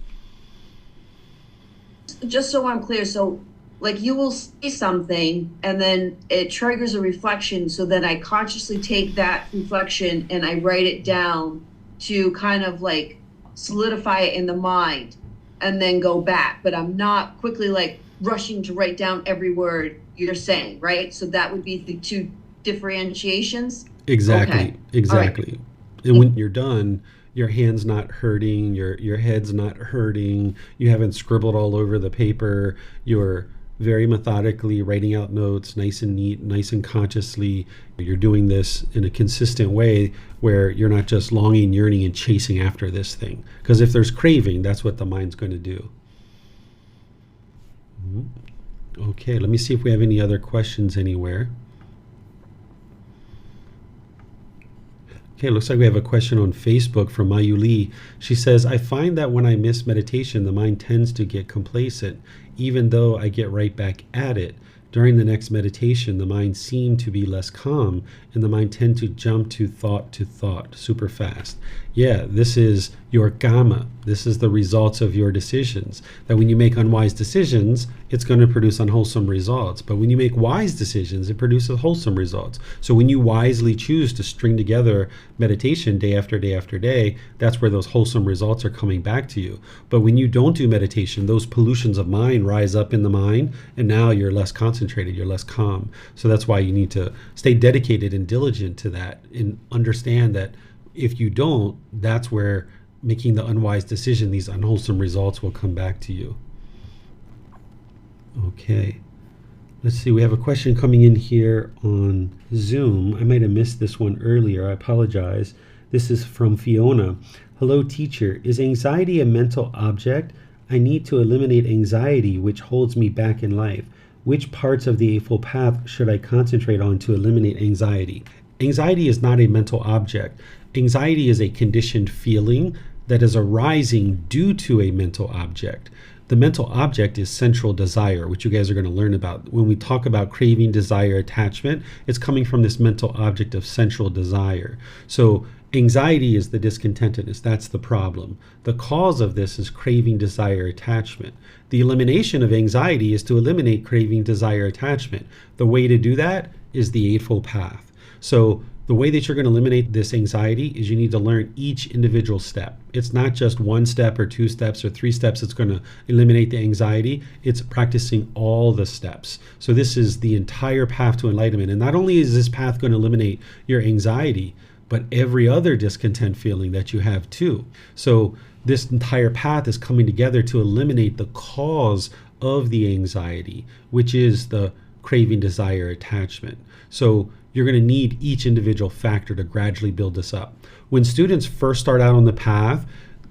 [SPEAKER 3] Just so I'm clear, so like you will say something and then it triggers a reflection, so then I consciously take that reflection and I write it down to kind of like solidify it in the mind and then go back. But I'm not quickly like rushing to write down every word you're saying, right? So that would be the two differentiations?
[SPEAKER 2] Exactly,
[SPEAKER 3] okay.
[SPEAKER 2] exactly. Right. And when you're done, your hand's not hurting, your head's not hurting, you haven't scribbled all over the paper, you're very methodically writing out notes, nice and neat, nice and consciously. You're doing this in a consistent way where you're not just longing, yearning, and chasing after this thing. Because if there's craving, that's what the mind's going to do. Okay, let me see if we have any other questions anywhere. Okay, looks like we have a question on Facebook from Mayu Lee. She says, I find that when I miss meditation, the mind tends to get complacent, even though I get right back at it. During the next meditation, the mind seemed to be less calm, and the mind tend to jump to thought super fast. Yeah, this is your Gama. This is the results of your decisions. That when you make unwise decisions, it's going to produce unwholesome results. But when you make wise decisions, it produces wholesome results. So when you wisely choose to string together meditation day after day after day, that's where those wholesome results are coming back to you. But when you don't do meditation, those pollutions of mind rise up in the mind, and now you're less concentrated, you're less calm. So that's why you need to stay dedicated and diligent to that and understand that if you don't, that's where making the unwise decision, these unwholesome results will come back to you. Okay. Let's see, we have a question coming in here on Zoom. I might have missed this one earlier. I apologize. This is from Fiona. Hello, teacher. Is anxiety a mental object? I need to eliminate anxiety, which holds me back in life. Which parts of the Eightfold Path should I concentrate on to eliminate anxiety? Anxiety is not a mental object. Anxiety is a conditioned feeling that is arising due to a mental object. The mental object is central desire, which you guys are going to learn about. When we talk about craving, desire, attachment, it's coming from this mental object of central desire. So anxiety is the discontentedness. That's the problem. The cause of this is craving, desire, attachment. The elimination of anxiety is to eliminate craving, desire, attachment. The way to do that is the Eightfold Path. So the way that you're going to eliminate this anxiety is you need to learn each individual step. It's not just one step or two steps or three steps that's going to eliminate the anxiety. It's practicing all the steps. So this is the entire path to enlightenment. And not only is this path going to eliminate your anxiety, but every other discontent feeling that you have too. So this entire path is coming together to eliminate the cause of the anxiety, which is the craving, desire, attachment. So you're going to need each individual factor to gradually build this up. When students first start out on the path,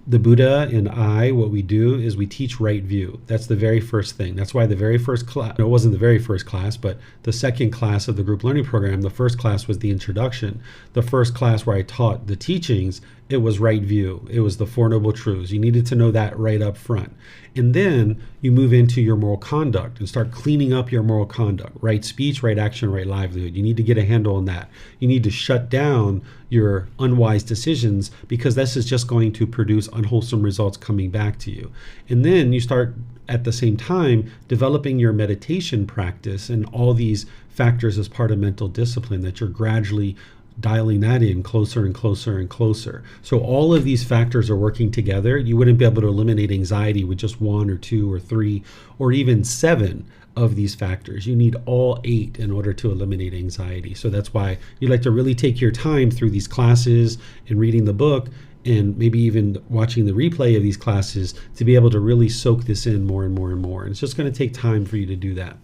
[SPEAKER 2] the Buddha and I, what we do is we teach right view. That's the very first thing. That's why the very first class, no, it wasn't the very first class, but the second class of the group learning program, the first class was the introduction. The first class where I taught the teachings, it was right view. It was the Four Noble Truths. You needed to know that right up front. And then you move into your moral conduct and start cleaning up your moral conduct. Right speech, right action, right livelihood. You need to get a handle on that. You need to shut down your unwise decisions, because this is just going to produce unwholesome results coming back to you. And then you start at the same time developing your meditation practice and all these factors as part of mental discipline that you're gradually dialing that in closer and closer and closer. So all of these factors are working together. You wouldn't be able to eliminate anxiety with just one or two or three or even seven of these factors. You need all 8 in order to eliminate anxiety. So that's why you like to really take your time through these classes and reading the book and maybe even watching the replay of these classes to be able to really soak this in more and more and more. And it's just going to take time for you to do that.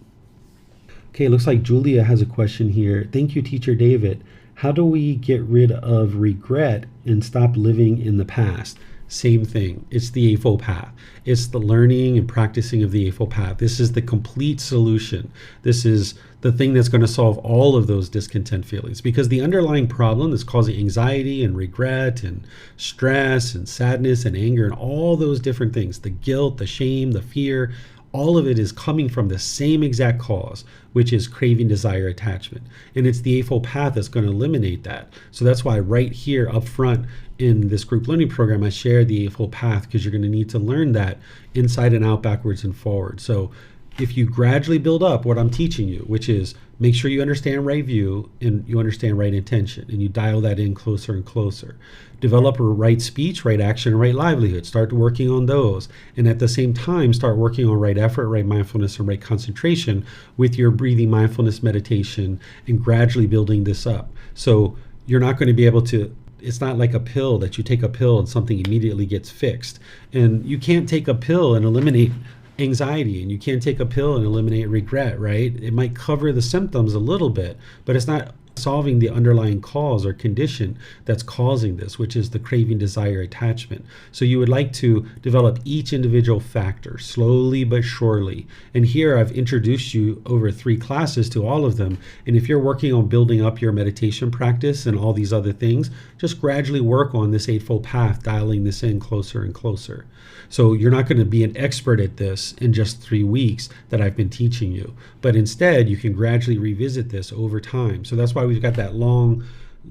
[SPEAKER 2] Okay, looks like Julia has a question here. Thank you, Teacher David. How do we get rid of regret and stop living in the past? Same thing. It's the Eightfold Path. It's the learning and practicing of the Eightfold Path. This is the complete solution. This is the thing that's going to solve all of those discontent feelings, because the underlying problem that's causing anxiety and regret and stress and sadness and anger and all those different things, the guilt, the shame, the fear, all of it is coming from the same exact cause, which is craving, desire, attachment. And it's the Eightfold Path that's going to eliminate that. So that's why right here up front in this group learning program, I share the Eightfold Path, because you're going to need to learn that inside and out, backwards and forward. So if you gradually build up what I'm teaching you, which is make sure you understand right view and you understand right intention, and you dial that in closer and closer. Develop a right speech, right action, and right livelihood. Start working on those. And at the same time, start working on right effort, right mindfulness, and right concentration with your breathing mindfulness meditation, and gradually building this up. So you're not going to be able to, it's not like a pill that you take a pill and something immediately gets fixed. And you can't take a pill and eliminate anxiety, and you can't take a pill and eliminate regret, right? It might cover the symptoms a little bit, but it's not solving the underlying cause or condition that's causing this, which is the craving, desire, attachment. So you would like to develop each individual factor slowly but surely. And here I've introduced you over 3 classes to all of them. And if you're working on building up your meditation practice and all these other things, just gradually work on this Eightfold Path, dialing this in closer and closer. So you're not going to be an expert at this in just 3 weeks that I've been teaching you, but instead you can gradually revisit this over time. So that's why we've got that long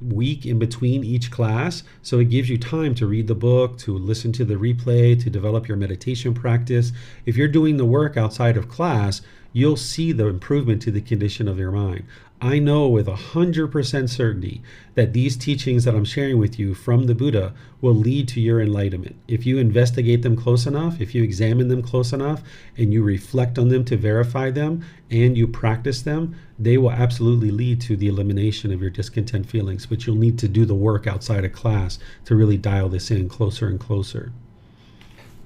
[SPEAKER 2] week in between each class. So it gives you time to read the book, to listen to the replay, to develop your meditation practice. If you're doing the work outside of class, you'll see the improvement to the condition of your mind. I know with 100% certainty that these teachings that I'm sharing with you from the Buddha will lead to your enlightenment. If you investigate them close enough, if you examine them close enough, and you reflect on them to verify them, and you practice them, they will absolutely lead to the elimination of your discontent feelings. But you'll need to do the work outside of class to really dial this in closer and closer.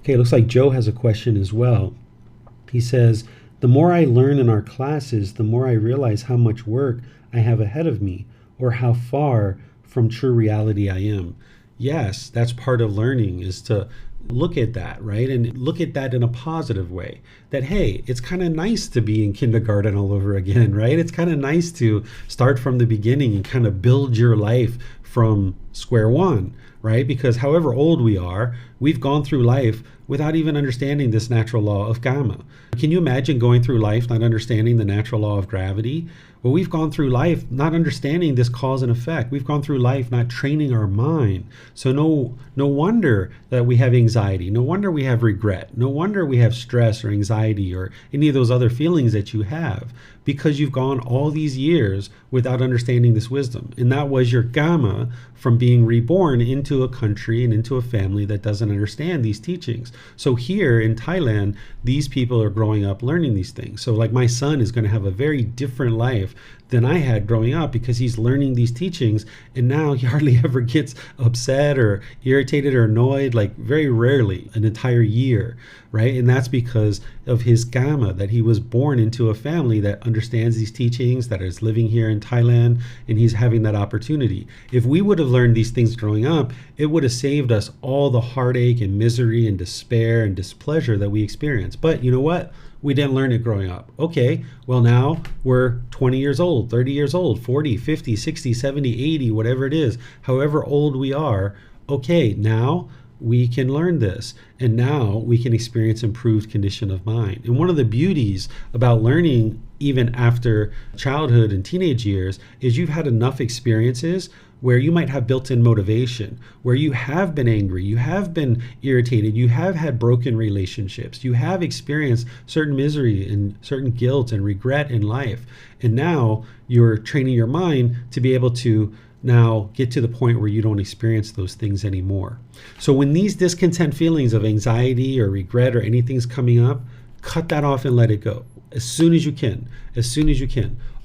[SPEAKER 2] Okay, it looks like Joe has a question as well. He says, the more I learn in our classes, the more I realize how much work I have ahead of me, or how far from true reality I am. Yes, that's part of learning, is to look at that, right? And look at that in a positive way. That, hey, it's kind of nice to be in kindergarten all over again, right? It's kind of nice to start from the beginning and kind of build your life from square one, right? Because however old we are, we've gone through life without even understanding this natural law of karma. Can you imagine going through life not understanding the natural law of gravity? Well, we've gone through life not understanding this cause and effect. We've gone through life not training our mind. So no wonder that we have anxiety. No wonder we have regret. No wonder we have stress or anxiety or any of those other feelings that you have, because you've gone all these years without understanding this wisdom. And that was your karma from being reborn into a country and into a family that doesn't understand these teachings. So here in Thailand, these people are growing up learning these things. So like my son is going to have a very different life than I had growing up because he's learning these teachings, and now he hardly ever gets upset or irritated or annoyed, like very rarely, an entire year, right? And that's because of his karma, that he was born into a family that understands these teachings, that is living here in Thailand, and he's having that opportunity. If we would have learned these things growing up, it would have saved us all the heartache and misery and despair and displeasure that we experience. But you know what? We didn't learn it growing up. Okay, well now we're 20 years old, 30 years old, 40, 50, 60, 70, 80, whatever it is, however old we are. Okay, now we can learn this, and now we can experience improved condition of mind. And one of the beauties about learning even after childhood and teenage years is you've had enough experiences where you might have built-in motivation, where you have been angry, you have been irritated, you have had broken relationships, you have experienced certain misery and certain guilt and regret in life. And now you're training your mind to be able to now get to the point where you don't experience those things anymore. So when these discontent feelings of anxiety or regret or anything's coming up, cut that off and let it go as soon as you can,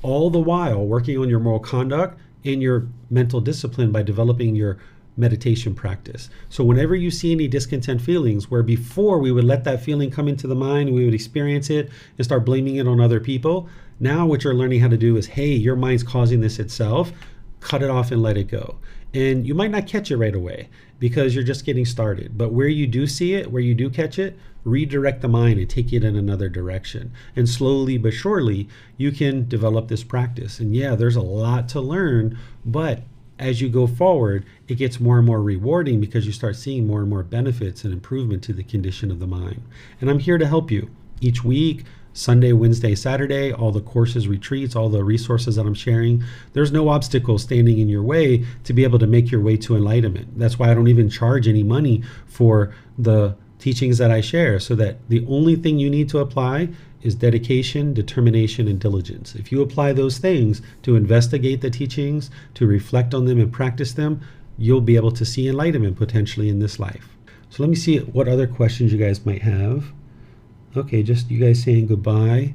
[SPEAKER 2] all the while working on your moral conduct and your mental discipline by developing your meditation practice. So whenever you see any discontent feelings, where before we would let that feeling come into the mind, we would experience it and start blaming it on other people, now what you're learning how to do is, hey, your mind's causing this itself, cut it off and let it go. And you might not catch it right away because you're just getting started. But where you do see it, where you do catch it, redirect the mind and take it in another direction. And slowly but surely, you can develop this practice. And yeah, there's a lot to learn, but as you go forward, it gets more and more rewarding because you start seeing more and more benefits and improvement to the condition of the mind. And I'm here to help you each week. Sunday, Wednesday, Saturday, all the courses, retreats, all the resources that I'm sharing. There's no obstacle standing in your way to be able to make your way to enlightenment. That's why I don't even charge any money for the teachings that I share, so that the only thing you need to apply is dedication, determination, and diligence. If you apply those things to investigate the teachings, to reflect on them and practice them, you'll be able to see enlightenment potentially in this life. So let me see what other questions you guys might have. Okay, just you guys saying goodbye.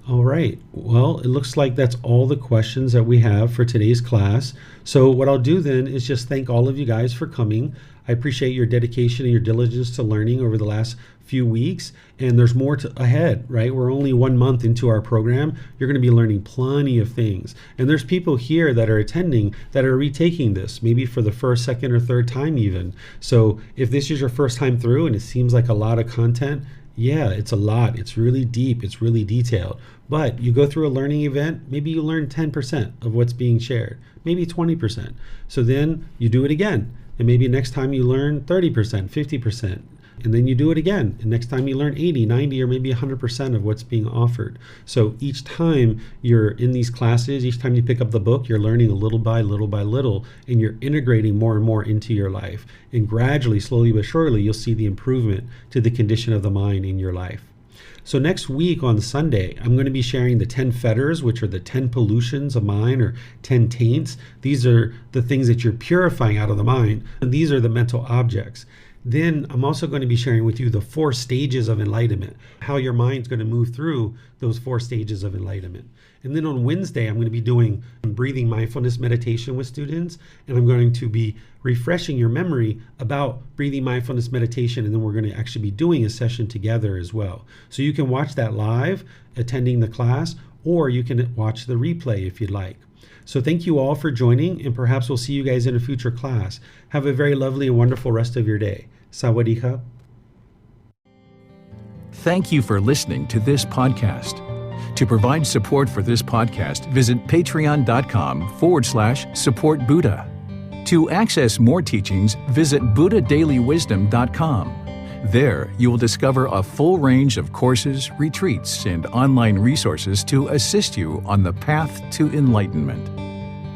[SPEAKER 2] All right, well, it looks like that's all the questions that we have for today's class. So what I'll do then is just thank all of you guys for coming. I appreciate your dedication and your diligence to learning over the last few weeks, and there's more ahead, right? We're only 1 month into our program. You're going to be learning plenty of things. And there's people here that are attending that are retaking this, maybe for the first, second, or third time even. So if this is your first time through and it seems like a lot of content, yeah, it's a lot. It's really deep. It's really detailed. But you go through a learning event, maybe you learn 10% of what's being shared, maybe 20%. So then you do it again. And maybe next time you learn 30%, 50%. And then you do it again. And next time you learn 80, 90, or maybe 100% of what's being offered. So each time you're in these classes, each time you pick up the book, you're learning a little by little, and you're integrating more and more into your life. And gradually, slowly but surely, you'll see the improvement to the condition of the mind in your life. So next week on Sunday, I'm going to be sharing the 10 fetters, which are the 10 pollutions of mind, or 10 taints. These are the things that you're purifying out of the mind. And these are the mental objects. Then I'm also going to be sharing with you the 4 stages of enlightenment, how your mind's going to move through those 4 stages of enlightenment. And then on Wednesday, I'm going to be doing breathing mindfulness meditation with students, and I'm going to be refreshing your memory about breathing mindfulness meditation, and then we're going to actually be doing a session together as well. So you can watch that live, attending the class, or you can watch the replay if you'd like. So thank you all for joining, and perhaps we'll see you guys in a future class. Have a very lovely and wonderful rest of your day. Sawadee.
[SPEAKER 1] Thank you for listening to this podcast. To provide support for this podcast, visit patreon.com/support Buddha. To access more teachings, visit buddhadailywisdom.com. There, you will discover a full range of courses, retreats, and online resources to assist you on the path to enlightenment.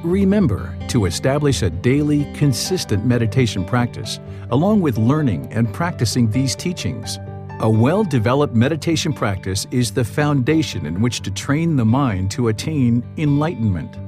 [SPEAKER 1] Remember to establish a daily, consistent meditation practice, along with learning and practicing these teachings. A well-developed meditation practice is the foundation in which to train the mind to attain enlightenment.